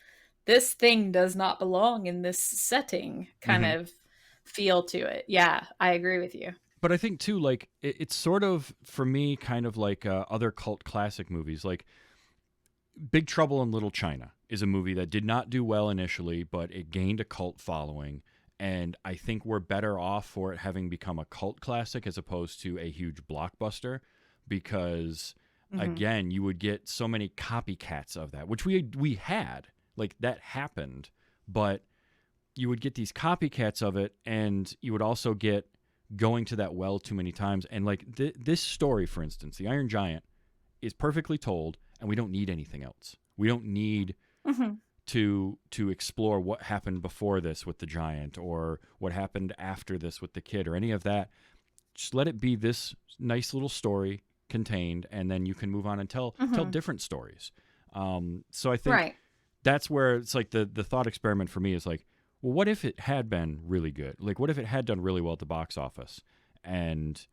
thing does not belong in this setting kind of feel to it. Yeah, I agree with you. But I think too, like it's sort of, for me, kind of like other cult classic movies, like Big Trouble in Little China is a movie that did not do well initially, but it gained a cult following. And I think we're better off for it having become a cult classic as opposed to a huge blockbuster, because, again, you would get so many copycats of that, which we had. Like, that happened, but you would get these copycats of it, and you would also get going to that well too many times. And, like, this story, for instance, The Iron Giant, is perfectly told, and we don't need anything else. We don't need... to explore what happened before this with the giant, or what happened after this with the kid, or any of that. Just let it be this nice little story contained, and then you can move on and tell different stories. So I think that's where it's like the thought experiment for me is like, well, what if it had been really good? Like, what if it had done really well at the box office? And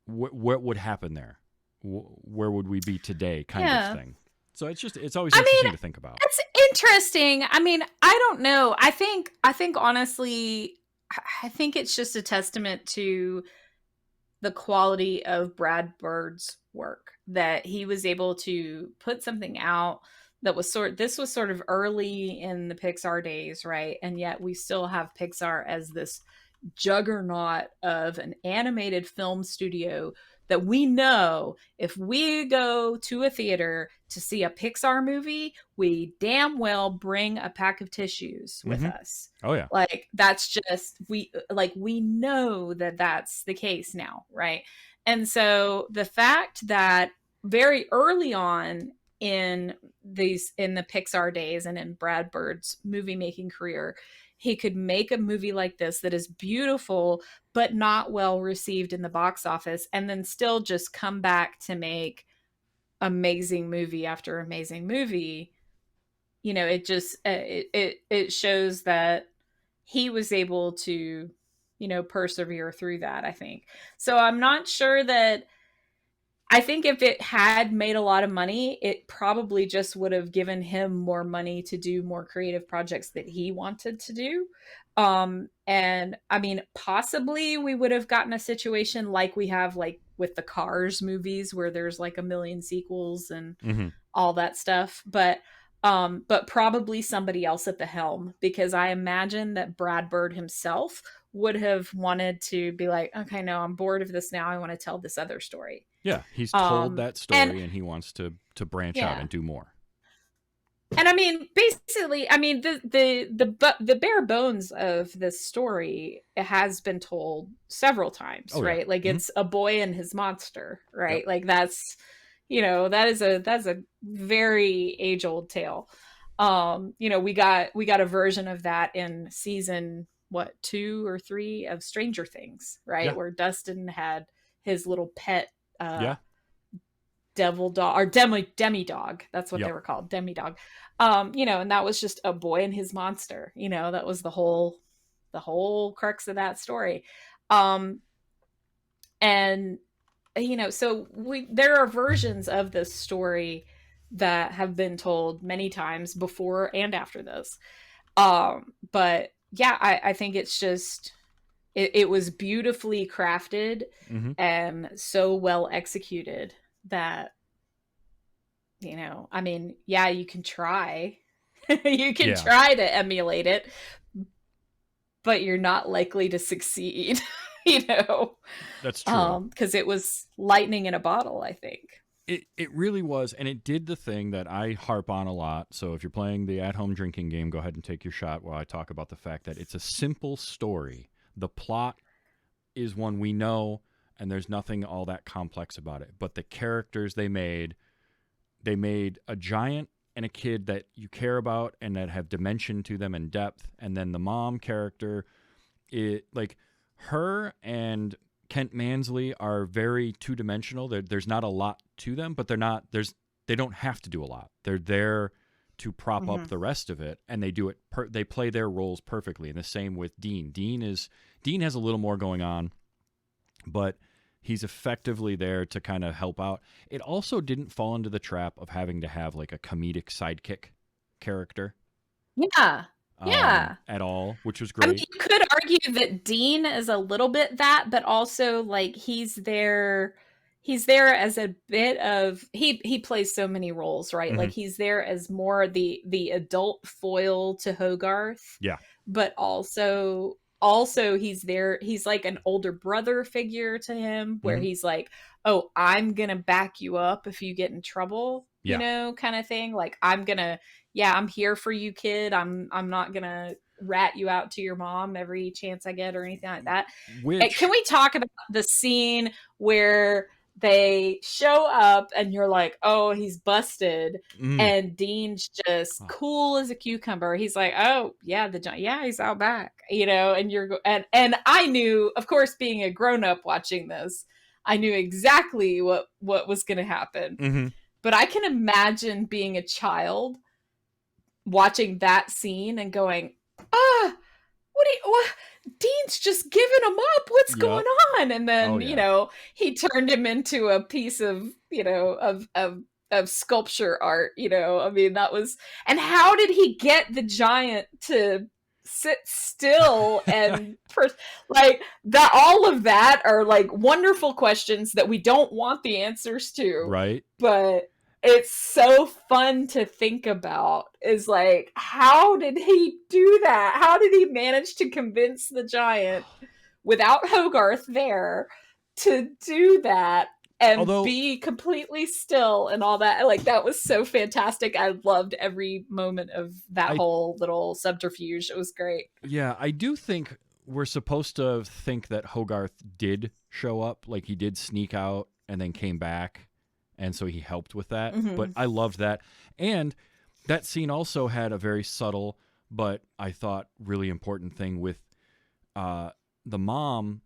what would happen there? Where would we be today, kind of thing? So it's always interesting to think about. It's interesting. I mean, I don't know. I think honestly, I think it's just a testament to the quality of Brad Bird's work, that he was able to put something out that was this was sort of early in the Pixar days, right? And yet we still have Pixar as this juggernaut of an animated film studio that we know if we go to a theater to see a Pixar movie, we damn well bring a pack of tissues with us. Oh yeah. Like, that's just, we know that that's the case now, right? And so the fact that very early on in the Pixar days and in Brad Bird's movie making career, he could make a movie like this that is beautiful but not well received in the box office, and then still just come back to make amazing movie after amazing movie. You know, it just it shows that he was able to, you know, persevere through that, I think. So I'm not sure that, I think if it had made a lot of money, it probably just would have given him more money to do more creative projects that he wanted to do. And I mean, possibly we would have gotten a situation like we have like with the Cars movies where there's like a million sequels and all that stuff. But probably somebody else at the helm, because I imagine that Brad Bird himself would have wanted to be like, okay, no, I'm bored of this now. I want to tell this other story. Yeah, he's told that story and he wants to branch out and do more. And I mean, basically, I mean, the bare bones of this story has been told several times, right? Like it's a boy and his monster, right? Yep. Like that's, you know, that's a very age old tale. You know, we got a version of that in season 2 or 3 of Stranger Things, right? Yeah. Where Dustin had his little pet devil dog or demi dog. That's what they were called, demi dog. You know, and that was just a boy and his monster. You know, that was the whole crux of that story. And you know, so there are versions of this story that have been told many times before and after this. But yeah, I think it's just it was beautifully crafted and so well executed that, you know, I mean, yeah, you can try. You can try to emulate it, but you're not likely to succeed, you know. That's true. Because it was lightning in a bottle, I think. It really was, and it did the thing that I harp on a lot. So if you're playing the at-home drinking game, go ahead and take your shot while I talk about the fact that it's a simple story. The plot is one we know, and there's nothing all that complex about it. But the characters they made a giant and a kid that you care about and that have dimension to them and depth. And then the mom character, like her and Kent Mansley are very two-dimensional. There's not a lot to them, but they don't have to do a lot. They're there to prop up the rest of it, and they do it. They play their roles perfectly. And the same with Dean. Dean has a little more going on, but he's effectively there to kind of help out. It also didn't fall into the trap of having to have like a comedic sidekick character. Yeah. At all, which was great. I mean, you could argue that Dean is a little bit that, but also like he's there as a bit of he plays so many roles, right? Like he's there as more the adult foil to Hogarth. Yeah. But also he's there, he's like an older brother figure to him where he's like, oh, I'm gonna back you up if you get in trouble, you know, kind of thing. Like I'm here for you, kid. I'm not gonna rat you out to your mom every chance I get or anything like that. Can we talk about the scene where they show up and you're like, oh, he's busted, and Dean's just cool as a cucumber. He's like, oh yeah, he's out back, you know. And and I knew, of course, being a grown up watching this, I knew exactly what was going to happen. But I can imagine being a child watching that scene and going, what Dean's just giving him up. What's going on? And then, you know, he turned him into a piece of, you know, of sculpture art, you know. I mean, that was, and how did he get the giant to sit still and like that? All of that are like wonderful questions that we don't want the answers to. Right. But it's so fun to think about, is like, how did he do that? How did he manage to convince the giant without Hogarth there to do that and be completely still and all that? Like, that was so fantastic. I loved every moment of that whole little subterfuge. It was great. Yeah, I do think we're supposed to think that Hogarth did show up, like he did sneak out and then came back and so he helped with that. Mhm. But I loved that. And that scene also had a very subtle, but I thought really important thing with the mom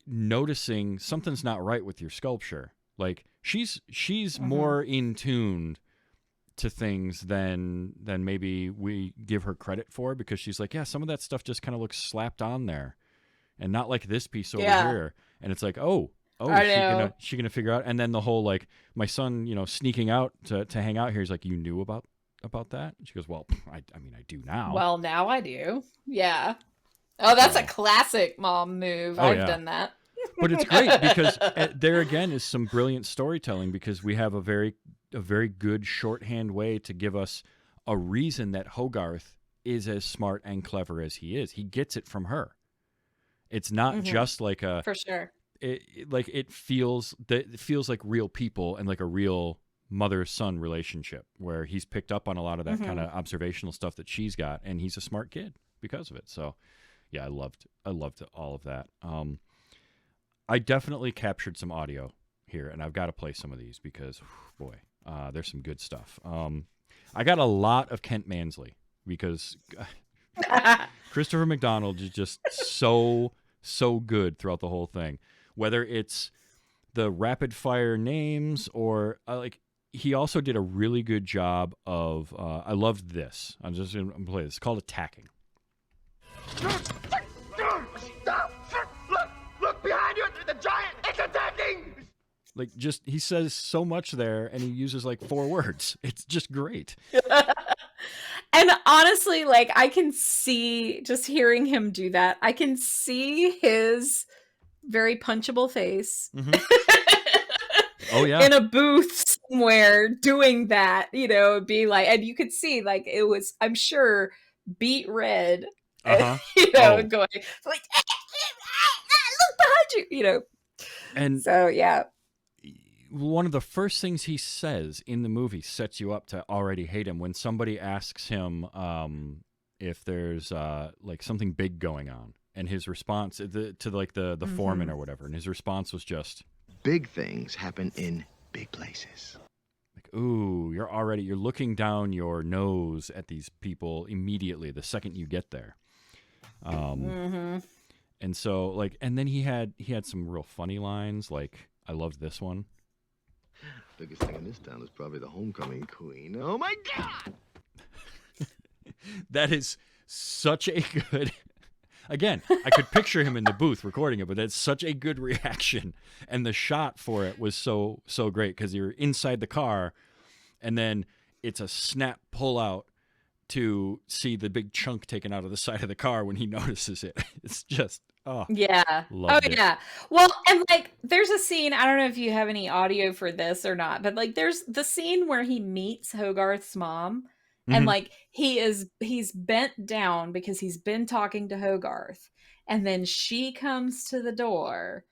noticing something's not right with your sculpture. Like she's more in tune to things than maybe we give her credit for, because she's like, yeah, some of that stuff just kind of looks slapped on there and not like this piece over here. And it's like, she gonna figure out. And then the whole, like, my son, sneaking out to hang out here, he's like, you knew about that? And she goes, well, I mean, I do now. Well, now I do. Yeah. Oh, that's a classic mom move. I've done that. But it's great because there again is some brilliant storytelling, because we have a very good shorthand way to give us a reason that Hogarth is as smart and clever as he is. He gets it from her. It's not just like a, for sure. It feels like real people and like a real mother-son relationship, where he's picked up on a lot of that kind of observational stuff that she's got, and he's a smart kid because of it. So yeah, I loved all of that. I definitely captured some audio here, and I've got to play some of these because, boy, there's some good stuff. I got a lot of Kent Mansley because Christopher McDonald is just so good throughout the whole thing. Whether it's the rapid fire names or he also did a really good job of. I loved this. I'm gonna play this. It's called Attacking. Stop! Look behind you! The giant! It's attacking! Like, just, he says so much there, and he uses like 4 words. It's just great. And honestly, like, I can see, just hearing him do that, I can see his very punchable face. Oh yeah, in a booth somewhere doing that, be like, and you could see, like, it was, I'm sure, beet red. Going like, look behind you, And so yeah. One of the first things he says in the movie sets you up to already hate him. When somebody asks him if there's like something big going on, and his response to the foreman or whatever, and his response was just, big things happen in big places. like, ooh, you're looking down your nose at these people immediately the second you get there. And so, like, and then he had some real funny lines. Like, I loved this one. Biggest thing in this town is probably the homecoming queen. Oh my God! That is such a good. Again, I could picture him in the booth recording it, but that's such a good reaction, and the shot for it was so great, because you're inside the car, and then it's a snap pull out to see the big chunk taken out of the side of the car when he notices it. It's just, yeah. Loved it. Yeah. Well, and like, there's a scene, I don't know if you have any audio for this or not, but like, there's the scene where he meets Hogarth's mom, and like, he's bent down because he's been talking to Hogarth, and then she comes to the door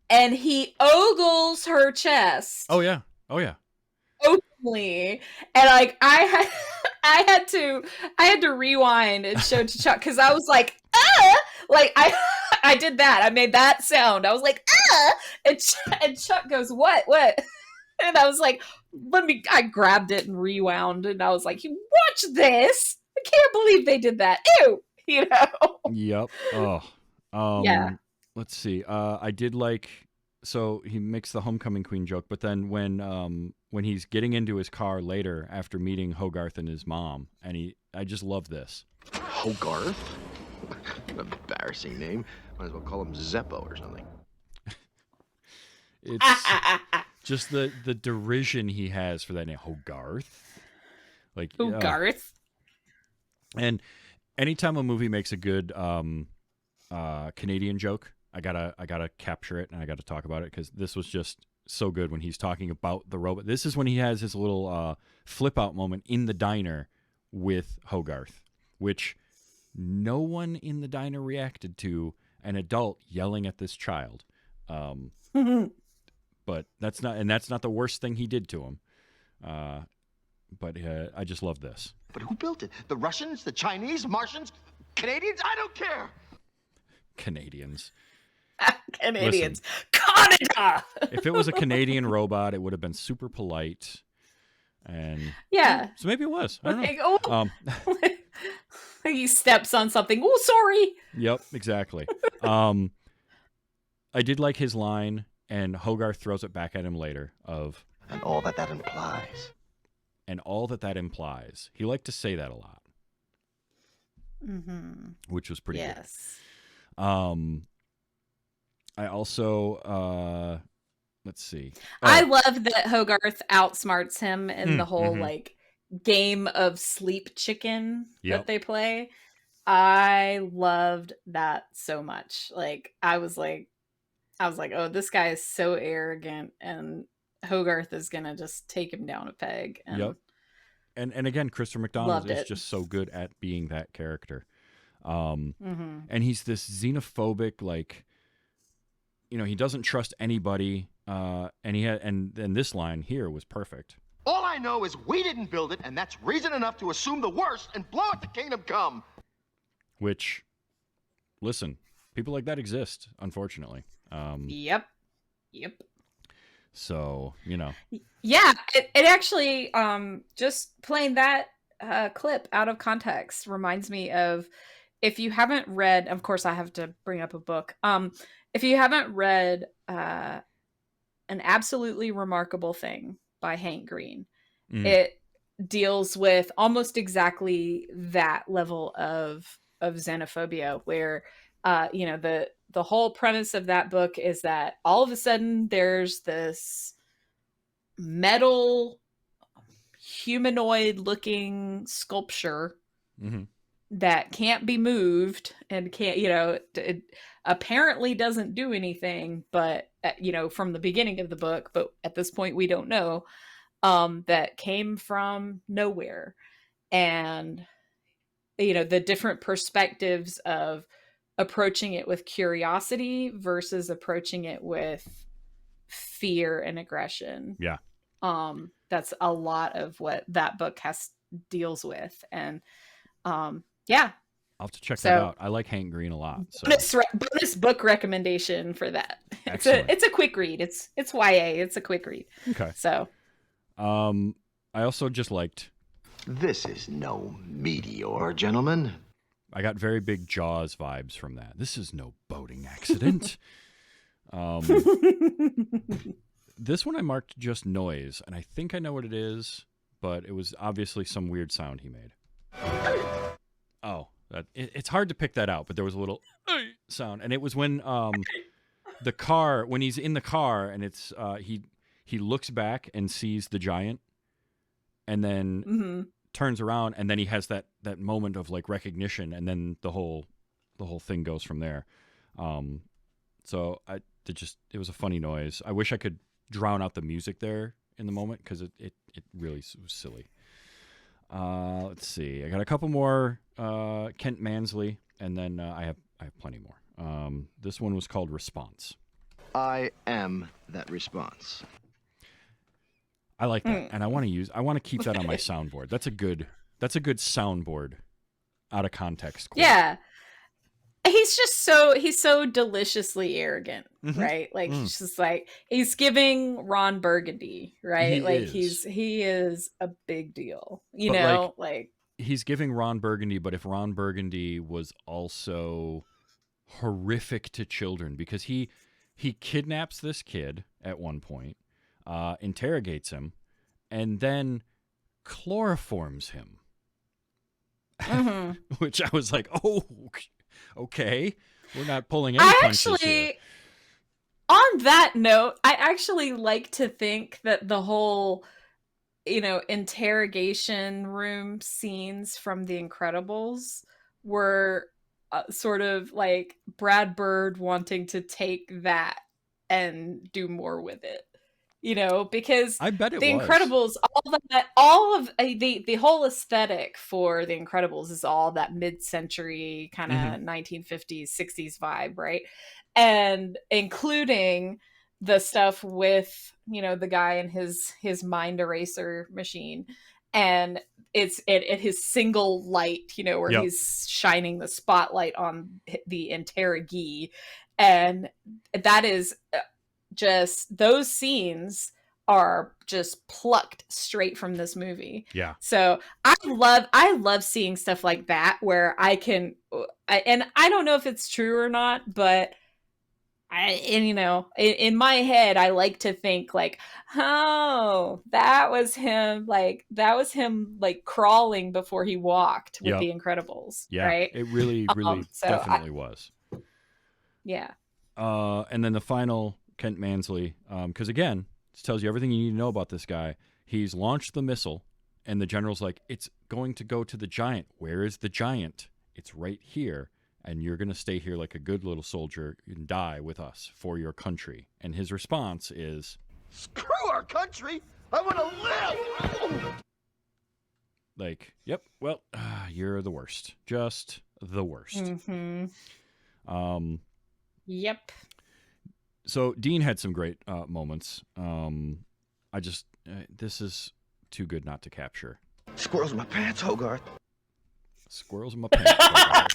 and he ogles her chest. Oh yeah. Openly. And like, I had to rewind and show to Chuck, because I was like, like, I did that. I made that sound. I was like, and Chuck goes, what? And I was like, I grabbed it and rewound, and I was like, watch this. I can't believe they did that. Ew. Yep. Yeah. Let's see. I did like, so he makes the homecoming queen joke, but then when he's getting into his car later after meeting Hogarth and his mom, and I just love this. Hogarth? Embarrassing name. Might as well call him Zeppo or something. It's just the derision he has for that name, Hogarth. Like, Hogarth. And anytime a movie makes a good Canadian joke, I gotta capture it, and I gotta talk about it, because this was just so good when he's talking about the robot. This is when he has his little flip out moment in the diner with Hogarth, which no one in the diner reacted to an adult yelling at this child. But that's not the worst thing he did to him. But I just love this. But who built it? The Russians? The Chinese? Martians? Canadians? I don't care! Canadians. Canadians. Canada! If it was a Canadian robot, it would have been super polite. And yeah. so maybe it was. I don't Like, know. oh. He steps on something. Oh, sorry. Yep, exactly. I did like his line, and Hogarth throws it back at him later of, And all that implies. and all that implies. He liked to say that a lot, which was pretty good. Yes. I also, let's see. I love that Hogarth outsmarts him in the whole like game of sleep chicken that they play. I loved that so much. Like I was like, oh, this guy is so arrogant, and Hogarth is gonna just take him down a peg. And And again, Christopher McDonald is just so good at being that character. And he's this xenophobic, like, you know, he doesn't trust anybody. And this line here was perfect. All I know is we didn't build it, and that's reason enough to assume the worst and blow it to kingdom come. Which, listen, people like that exist, unfortunately. Yep. So, you know. Yeah, it actually, just playing that clip out of context reminds me of, if you haven't read, of course I have to bring up a book. If you haven't read An Absolutely Remarkable Thing by Hank Green, it deals with almost exactly that level of xenophobia, where you know, the whole premise of that book is that all of a sudden there's this metal humanoid looking sculpture that can't be moved and can't, you know, it apparently doesn't do anything, but you know, from the beginning of the book, but at this point we don't know, that came from nowhere. And you know, the different perspectives of approaching it with curiosity versus approaching it with fear and aggression. Yeah. That's a lot of what that book deals with. And yeah. I'll have to check that out. I like Hank Green a lot. So. Bonus book recommendation for that. Excellent. It's a quick read. It's YA. It's a quick read. Okay. So I also just liked, This is no meteor, gentlemen. I got very big Jaws vibes from that. This is no boating accident. This one I marked just noise, and I think I know what it is, but it was obviously some weird sound he made. Oh, it's hard to pick that out, but there was a little sound, and it was when when he's in the car, and it's he looks back and sees the giant, and then turns around, and then he has that moment of like recognition, and then the whole thing goes from there. So it was a funny noise. I wish I could drown out the music there in the moment, because it really was silly. Let's see. I got a couple more Kent Mansley, and then I have plenty more. This one was called Response. I am that response. I like that, and I want to keep that on my soundboard. That's a good soundboard out of context quote. yeah, he's so deliciously arrogant, right? Like he's just like, he's giving Ron Burgundy, right? He is a big deal, you But know, like he's giving Ron Burgundy, but if Ron Burgundy was also horrific to children, because he kidnaps this kid at one point, interrogates him, and then chloroforms him. Which I was like, oh, okay, we're not pulling any punches here. On that note, I actually like to think that the whole, you know, interrogation room scenes from The Incredibles were sort of like Brad Bird wanting to take that and do more with it, you know, because I bet The Incredibles, all of the whole aesthetic for The Incredibles is all that mid-century kind of 1950s, 60s vibe, right? And including the stuff with, you know, the guy and his mind eraser machine. and it's his single light, you know, where he's shining the spotlight on the interrogee, and that is just, those scenes are just plucked straight from this movie. Yeah. So I love seeing stuff like that where I can, and I don't know if it's true or not, but in my head, I like to think like, oh, that was him like crawling before he walked with The Incredibles. Yeah. Right. It really, really definitely was. Yeah. And then the final Kent Mansley, because again, this tells you everything you need to know about this guy. He's launched the missile, and the general's like, it's going to go to the giant. Where is the giant? It's right here. And you're going to stay here like a good little soldier and die with us for your country. And his response is, Screw our country! I want to live! like, yep, well, you're the worst. Just the worst. Mm-hmm. Yep. So Dean had some great moments. This is too good not to capture. Squirrels in my pants, Hogarth. Squirrels in my pants. Hogarth.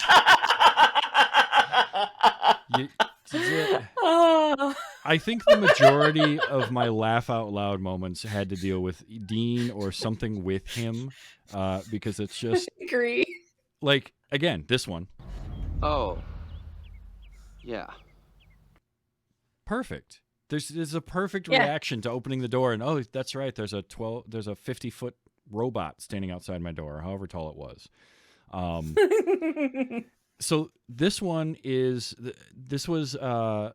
I think the majority of my laugh out loud moments had to deal with Dean or something with him, because it's just I agree. like, again, this one. Oh. Yeah. Perfect. There's a perfect reaction to opening the door, and oh, that's right. There's a 50-foot robot standing outside my door, however tall it was. So this one is it's a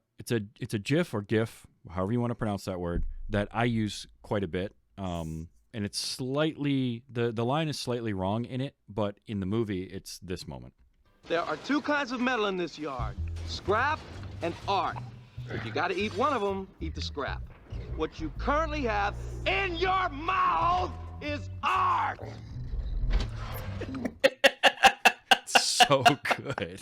GIF or GIF, however you want to pronounce that word, that I use quite a bit. And it's slightly the line is slightly wrong in it, but in the movie it's this moment. There are two kinds of metal in this yard: scrap and art. If you got to eat one of them, eat the scrap. What you currently have in your mouth is art. So good.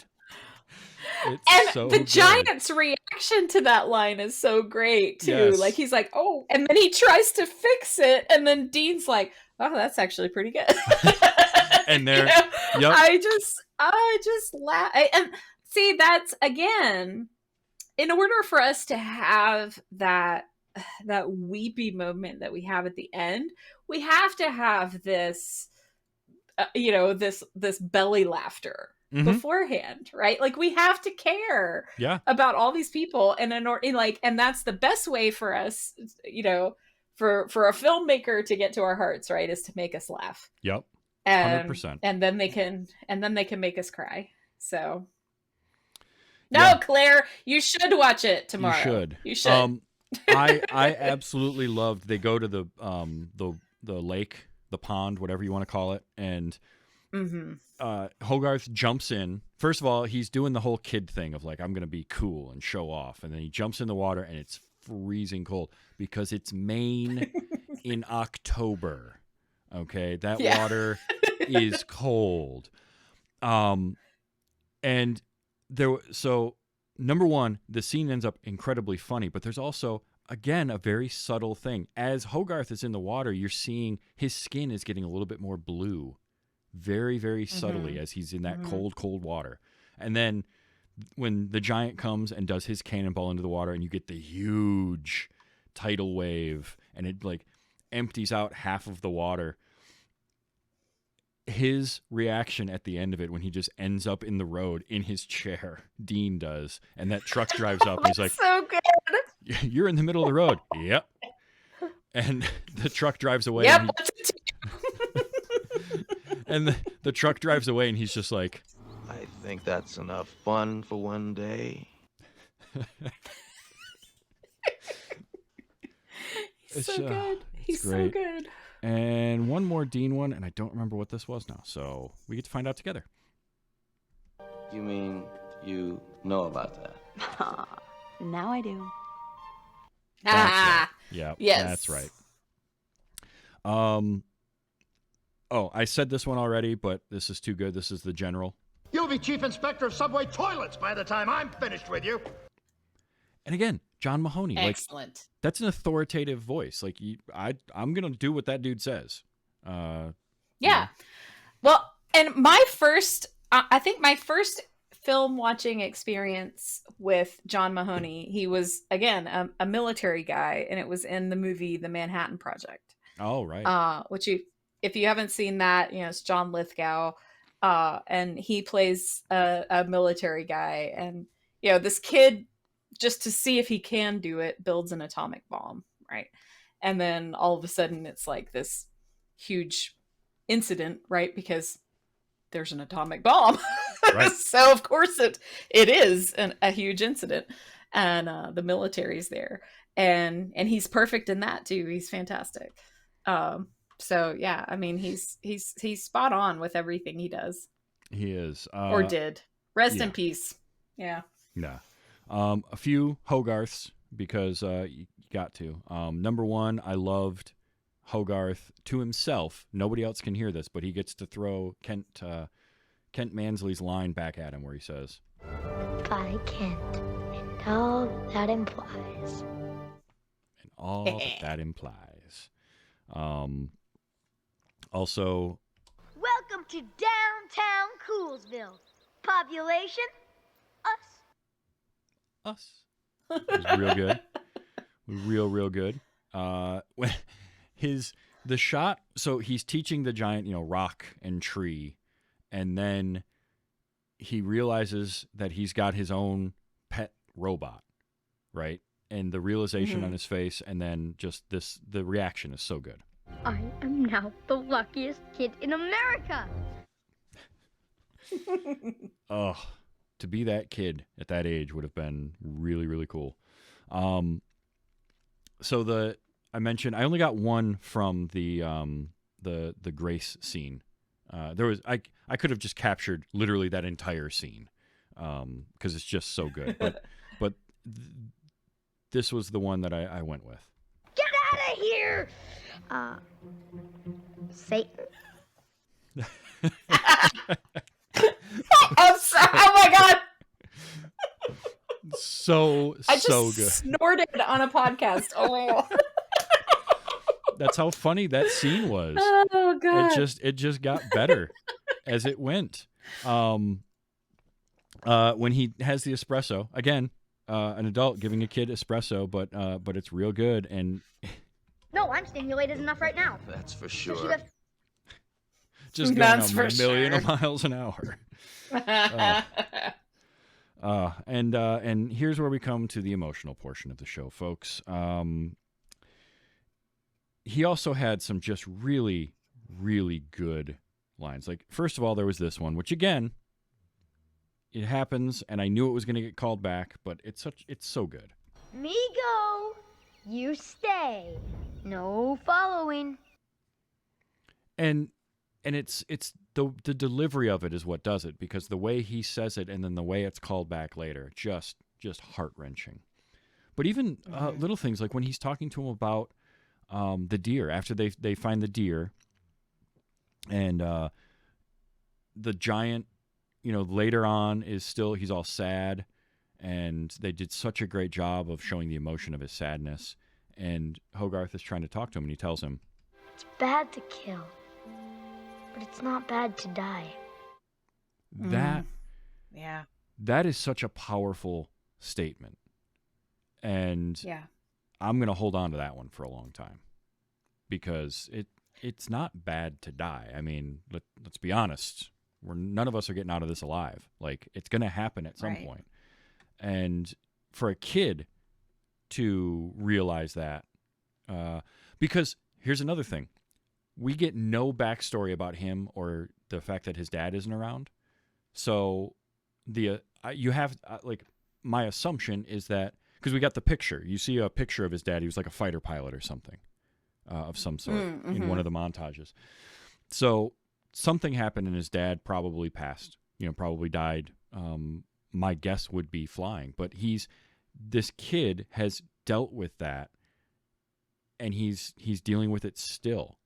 It's And so the good. giant's reaction to that line is so great too. Yes. Like he's like, "Oh," and then he tries to fix it, and then Dean's like, "Oh, that's actually pretty good." And there, yep. I just laugh. And see, that's again, in order for us to have that weepy moment that we have at the end, we have to have this, this belly laughter beforehand, right? Like we have to care about all these people, and and that's the best way for us, for a filmmaker to get to our hearts, right, is to make us laugh. Yep. 100%. And then they can make us cry. So no, Claire, you should watch it tomorrow. You should. I absolutely loved. They go to the lake, the pond, whatever you want to call it, and Hogarth jumps in. First of all, he's doing the whole kid thing of like, I'm gonna be cool and show off, and then he jumps in the water, and it's freezing cold because it's Maine in October. Okay, that water is cold. And so number one, the scene ends up incredibly funny, but there's also, again, a very subtle thing. As Hogarth is in the water, you're seeing his skin is getting a little bit more blue, very, very subtly, as he's in that cold, cold water. And then when the giant comes and does his cannonball into the water, and you get the huge tidal wave, and it like empties out half of the water. His reaction at the end of it, when he just ends up in the road in his chair, Dean does, and that truck drives up, and he's like, so good. You're in the middle of the road. Yep. And the truck drives away. Yep. And the truck drives away, and he's just like, I think that's enough fun for one day. He's so good. He's so good. And one more Dean one, and I don't remember what this was now, so we get to find out together. You mean you know about that? Now I do. Right. Yeah, yes. That's right. Oh, I said this one already, but this is too good. This is the general. You'll be chief inspector of subway toilets by the time I'm finished with you. And again, John Mahoney. Excellent. Like, that's an authoritative voice. Like, I'm going to do what that dude says. Yeah. Well, and I think my first film watching experience with John Mahoney, he was, again, a military guy, and it was in the movie The Manhattan Project. Oh, right. Which if you haven't seen that, it's John Lithgow, and he plays a military guy, and this kid, just to see if he can do it, builds an atomic bomb, right? And then all of a sudden it's like this huge incident, right? Because there's an atomic bomb. Right. So of course it is a huge incident, and the military's there, and he's perfect in that too. He's fantastic. So yeah, I mean, he's spot on with everything he does. He is. Or did. Rest yeah. in peace. Yeah. Yeah. A few Hogarths, because you got to. Number one, I loved Hogarth to himself. Nobody else can hear this, but he gets to throw Kent Mansley's line back at him, where he says, By Kent, and all that implies. and all that implies. Also, Welcome to downtown Coolsville. Population, us. It was real good. Real good. When the shot, so he's teaching the giant, rock and tree, and then he realizes that he's got his own pet robot, right? And the realization on his face, and then just the reaction is so good. I am now the luckiest kid in America. Oh, to be that kid at that age would have been really, really cool. So I mentioned I only got one from the Grace scene. I could have just captured literally that entire scene, because it's just so good. But this was the one that I went with. Get out of here! Satan. I'm sorry. Oh my God. I just so good. Snorted on a podcast. Oh. That's how funny that scene was. Oh God. It just got better as it went. When he has the espresso again, an adult giving a kid espresso, but it's real good. And No, I'm stimulated enough right now. That's for So she sure. goes, just going That's a for million sure. miles an hour. And here's where we come to the emotional portion of the show, folks. He also had some just really, really good lines. Like, first of all, there was this one, which again, it happens, and I knew it was going to get called back, but it's so good. me go, you stay. No following. And it's the delivery of it is what does it, because the way he says it and then the way it's called back later, just heart-wrenching. But even little things like when he's talking to him about the deer, after they find the deer, and the giant, later on he's all sad, and they did such a great job of showing the emotion of his sadness. And Hogarth is trying to talk to him, and he tells him, It's bad to kill, but it's not bad to die. that Yeah. that is such a powerful statement. And Yeah. I'm going to hold on to that one for a long time, because it's not bad to die. I mean, let's be honest. None of us are getting out of this alive. Like, it's going to happen at some point. And for a kid to realize that, because here's another thing. We get no backstory about him or the fact that his dad isn't around. So my assumption is that, because we got the picture. You see a picture of his dad. He was like a fighter pilot or something of some sort in one of the montages. So something happened, and his dad probably passed, probably died. My guess would be flying. But this kid has dealt with that, and he's dealing with it still,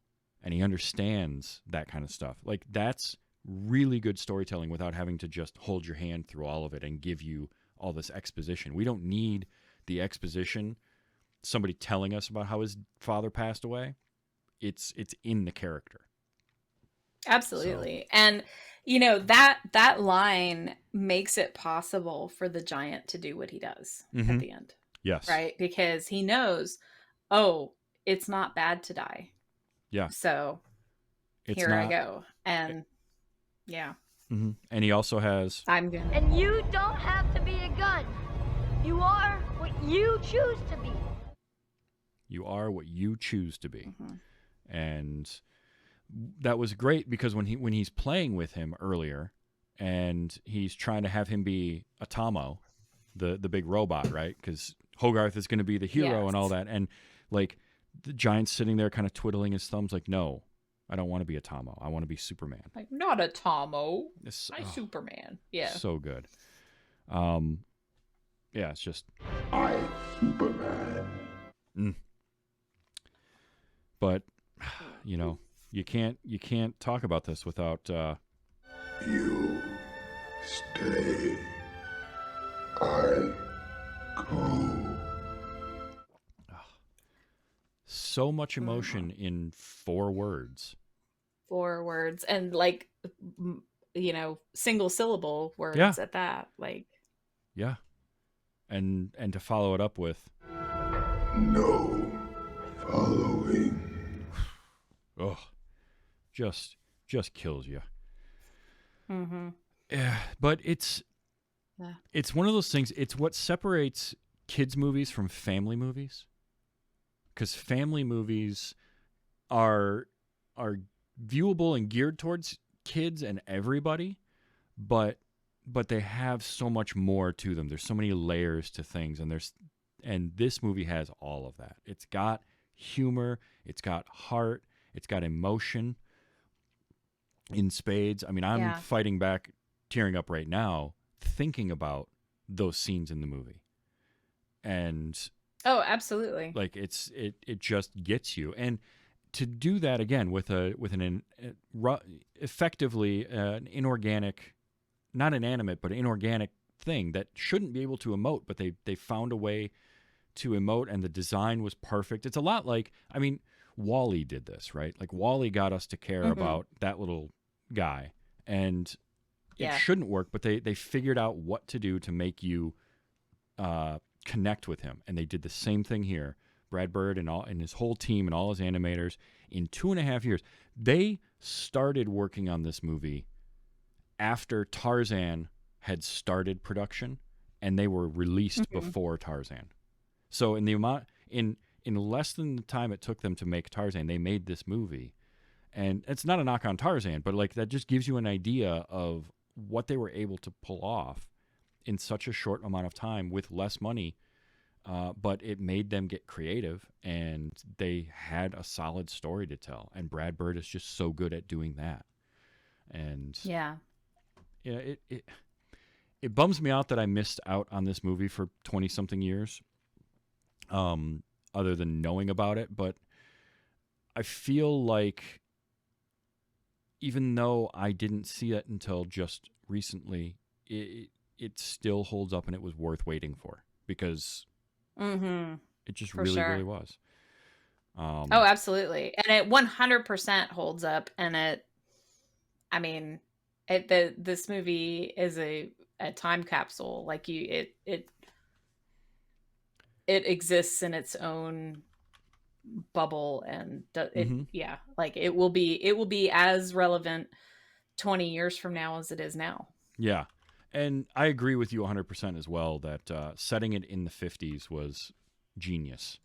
and he understands that kind of stuff. Like, that's really good storytelling without having to just hold your hand through all of it and give you all this exposition. We don't need the exposition, somebody telling us about how his father passed away. It's in the character. Absolutely. And that line makes it possible for the giant to do what he does at the end. Yes. Right? Because he knows, oh, it's not bad to die. Yeah. So It's here I not- go. And yeah. And he also has I'm good. And you don't have to be a gun. You are what you choose to be. you are what you choose to be. And that was great because when he's playing with him earlier and he's trying to have him be a Tomo, the big robot, right? Because Hogarth is going to be the hero and all that. And like the giant's sitting there kind of twiddling his thumbs like, no, I don't want to be a Tomo. I want to be Superman. Like, not a Tomo. It's, My Superman. Yeah. So good. Yeah, it's just I'm Superman. But you can't talk about this without You stay. I go. so much emotion in 4 words. 4 words and like single syllable words at that. Like Yeah. And to follow it up with No following. oh, just kills you. Yeah, but it's one of those things. It's what separates kids movies from family movies. Because family movies are viewable and geared towards kids and everybody, but they have so much more to them. There's so many layers to things, and this movie has all of that. It's got humor, it's got heart, it's got emotion in spades. I mean, I'm fighting back, tearing up right now, thinking about those scenes in the movie. And oh, absolutely. like it just gets you. And to do that again with an effectively an inorganic, not inanimate, but inorganic thing that shouldn't be able to emote, but they found a way to emote, and the design was perfect. It's a lot like, I mean, WALL-E did this, right? Like WALL-E got us to care about that little guy, and it shouldn't work, but they figured out what to do to make you connect with him, and they did the same thing here. Brad Bird and his whole team and all his animators, in 2.5 years, they started working on this movie after Tarzan had started production, and they were released before Tarzan. So in less than the time it took them to make Tarzan, they made this movie. And it's not a knock on Tarzan, but like that just gives you an idea of what they were able to pull off in such a short amount of time with less money. But it made them get creative, and they had a solid story to tell. And Brad Bird is just so good at doing that. And it bums me out that I missed out on this movie for 20-something years, other than knowing about it. But I feel like even though I didn't see it until just recently, it still holds up, and it was worth waiting for, because it just really was. Oh, absolutely. And it 100% holds up. And this movie is a time capsule. Like it exists in its own bubble, and like it will be as relevant 20 years from now as it is now. Yeah. And I agree with you 100% as well that setting it in the 50s was genius.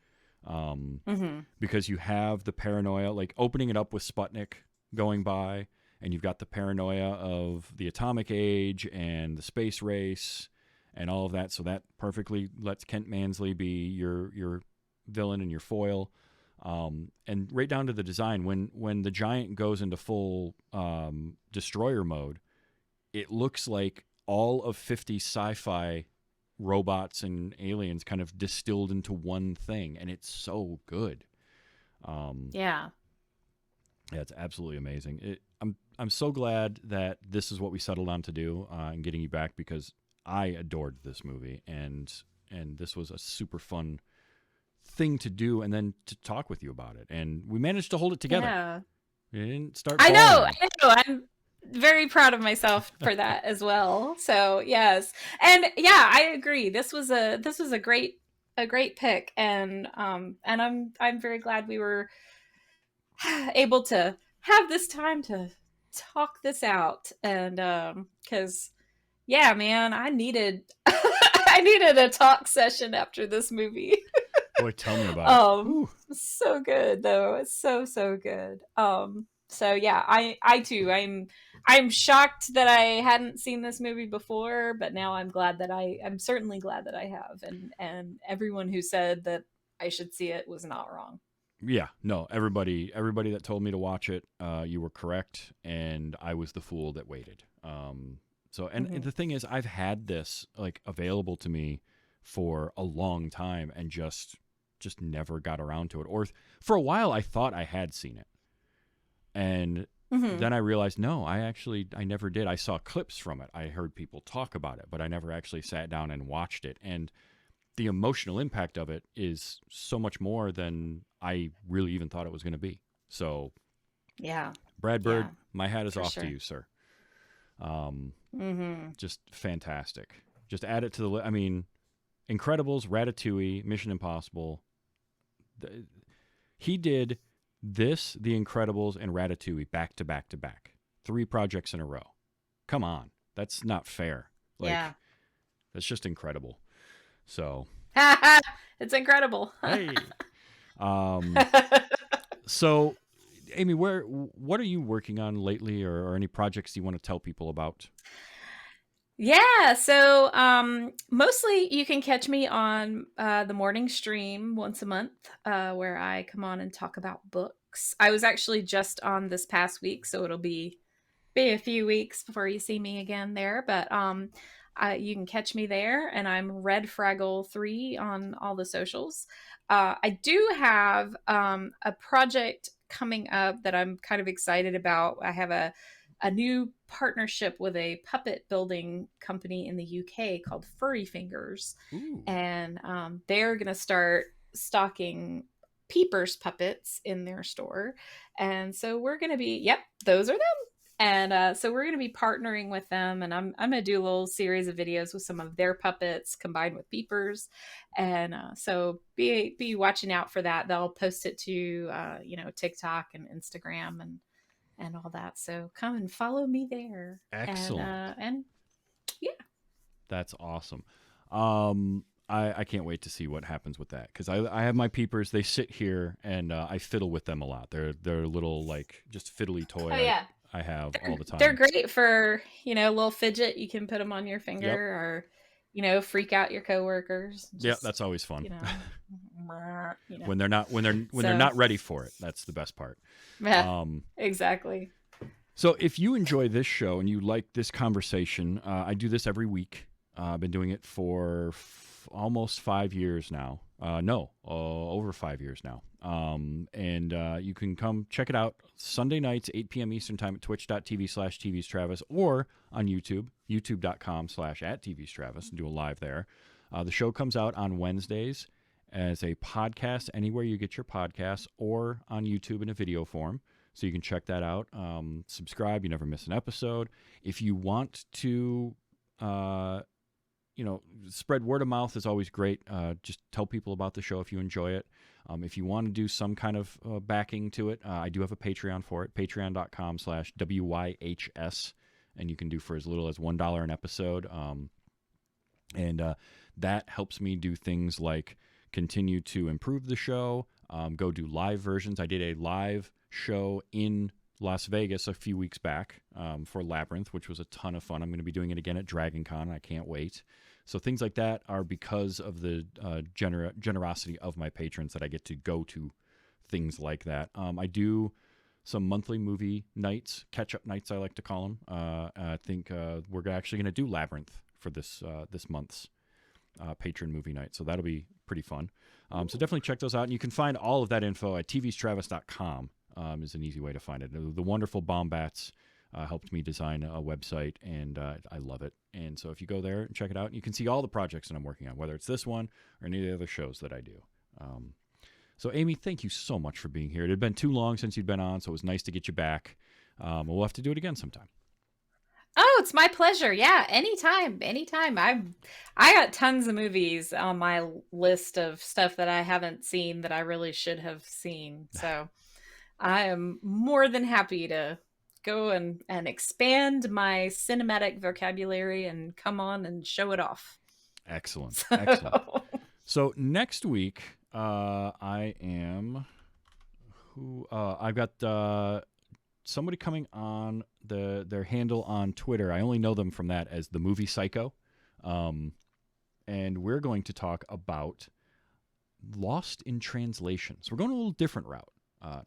Because you have the paranoia, like opening it up with Sputnik going by, and you've got the paranoia of the atomic age and the space race and all of that. So that perfectly lets Kent Mansley be your villain and your foil. And right down to the design, when the giant goes into full destroyer mode, it looks like all of 50 sci-fi robots and aliens kind of distilled into one thing, and it's so good. Yeah, it's absolutely amazing. I'm so glad that this is what we settled on to do, and getting you back, because I adored this movie, and this was a super fun thing to do, and then to talk with you about it, and we managed to hold it together. You didn't start. I know, falling. I know. I'm very proud of myself for that as well. So yes, and yeah, I agree. This was a great pick, and I'm very glad we were able to have this time to talk this out, and because yeah, man, I needed I needed a talk session after this movie. Boy, tell me about it. Ooh. So good though. It's so good. So yeah, I too, I'm shocked that I hadn't seen this movie before, but now I'm certainly glad that I have, and everyone who said that I should see it was not wrong. Yeah, no, everybody that told me to watch it, you were correct, and I was the fool that waited. So, and the thing is, I've had this like available to me for a long time, and just never got around to it. Or for a while, I thought I had seen it, and then I realized no, I never did. I saw clips from it. I heard people talk about it, but I never actually sat down and watched it. And the emotional impact of it is so much more than I really even thought it was going to be. So, yeah, Brad Bird, my hat is off sure. to you, sir. Just fantastic. Just add it to the list. I mean, Incredibles, Ratatouille, Mission Impossible. He did this, The Incredibles, and Ratatouille back to back to back. 3 projects in a row. Come on. That's not fair. Yeah. That's just incredible. So. It's incredible. Hey. So, Amy, what are you working on lately, or any projects you want to tell people about? Yeah, so mostly you can catch me on the morning stream once a month, where I come on and talk about books. I was actually just on this past week, so it'll be a few weeks before you see me again there. But you can catch me there, and I'm Red Fraggle 3 on all the socials. I do have a project coming up that I'm kind of excited about. I have a new partnership with a puppet building company in the UK called Furry Fingers. Ooh. And they're going to start stocking Peepers puppets in their store. And so we're going to be, those are them. And so we're going to be partnering with them, and I'm going to do a little series of videos with some of their puppets combined with Peepers. And so be watching out for that. They'll post it to TikTok and Instagram and all that. So come and follow me there. Excellent. And yeah, that's awesome. I can't wait to see what happens with that, because I have my Peepers. They sit here, and I fiddle with them a lot. They're little, like, just fiddly toy. Oh yeah. I have all the time. They're great for, a little fidget. You can put them on your finger, or freak out your coworkers. Yeah, that's always fun. When they're So, not ready for it. That's the best part. Yeah, exactly. So if you enjoy this show and you like this conversation, I do this every week. I've been doing it for almost 5 years now. Over 5 years now. And you can come check it out Sunday nights, 8 p.m. Eastern time at twitch.tv/tvstravis, or on YouTube, youtube.com/@tvstravis, and do a live there. The show comes out on Wednesdays as a podcast anywhere you get your podcasts, or on YouTube in a video form. So you can check that out. Subscribe. You never miss an episode. If you want to, spread word of mouth is always great. Just tell people about the show if you enjoy it. If you want to do some kind of backing to it, I do have a Patreon for it, patreon.com/WYHS, and you can do for as little as $1 an episode. And that helps me do things like continue to improve the show, go do live versions. I did a live show in Las Vegas a few weeks back for Labyrinth, which was a ton of fun. I'm going to be doing it again at Dragon Con. I can't wait. So things like that are because of the generosity of my patrons that I get to go to things like that. I do some monthly movie nights, catch-up nights I like to call them. I think we're actually going to do Labyrinth for this month's patron movie night. So that'll be pretty fun. So definitely check those out. And you can find all of that info at tvstravis.com. Is an easy way to find it. The wonderful Bombats helped me design a website, and I love it. And so if you go there and check it out, you can see all the projects that I'm working on, whether it's this one or any of the other shows that I do. So, Amy, thank you so much for being here. It had been too long since you'd been on, so it was nice to get you back. We'll have to do it again sometime. Oh, it's my pleasure. Yeah, anytime. I got tons of movies on my list of stuff that I haven't seen that I really should have seen. So I am more than happy to go and expand my cinematic vocabulary and come on and show it off. Excellent. Excellent. So next week, I've got somebody coming on their handle on Twitter. I only know them from that as the Movie Psycho. And we're going to talk about Lost in Translation. So we're going a little different route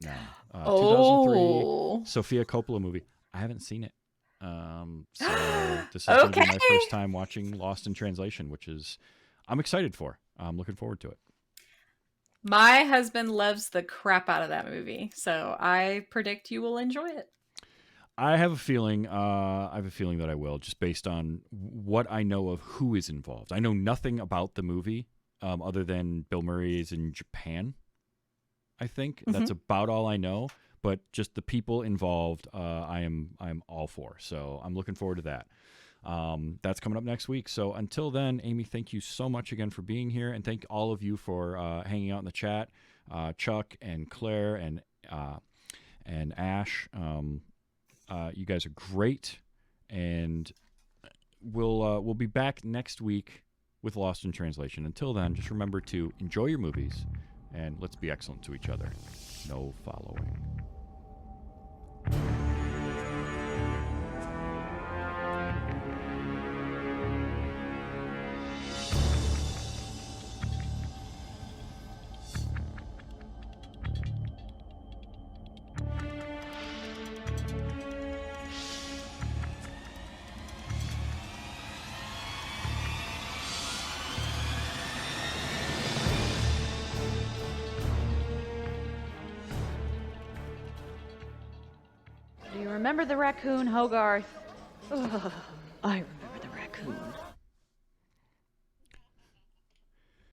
now. 2003 Sofia Coppola movie. I haven't seen it. So this is going to be my first time watching Lost in Translation, which is I'm excited for. I'm looking forward to it. My husband loves the crap out of that movie, so I predict you will enjoy it. I have a feeling that I will, just based on what I know of who is involved. I know nothing about the movie other than Bill Murray is in Japan. I think that's about all I know. But just the people involved, I'm all for. So I'm looking forward to that. That's coming up next week. So until then, Amy, thank you so much again for being here, and thank all of you for hanging out in the chat. Chuck and Claire and Ash, you guys are great, and we'll be back next week with Lost in Translation. Until then, just remember to enjoy your movies, and let's be excellent to each other. No following. Do you remember the raccoon, Hogarth? Ugh, I remember.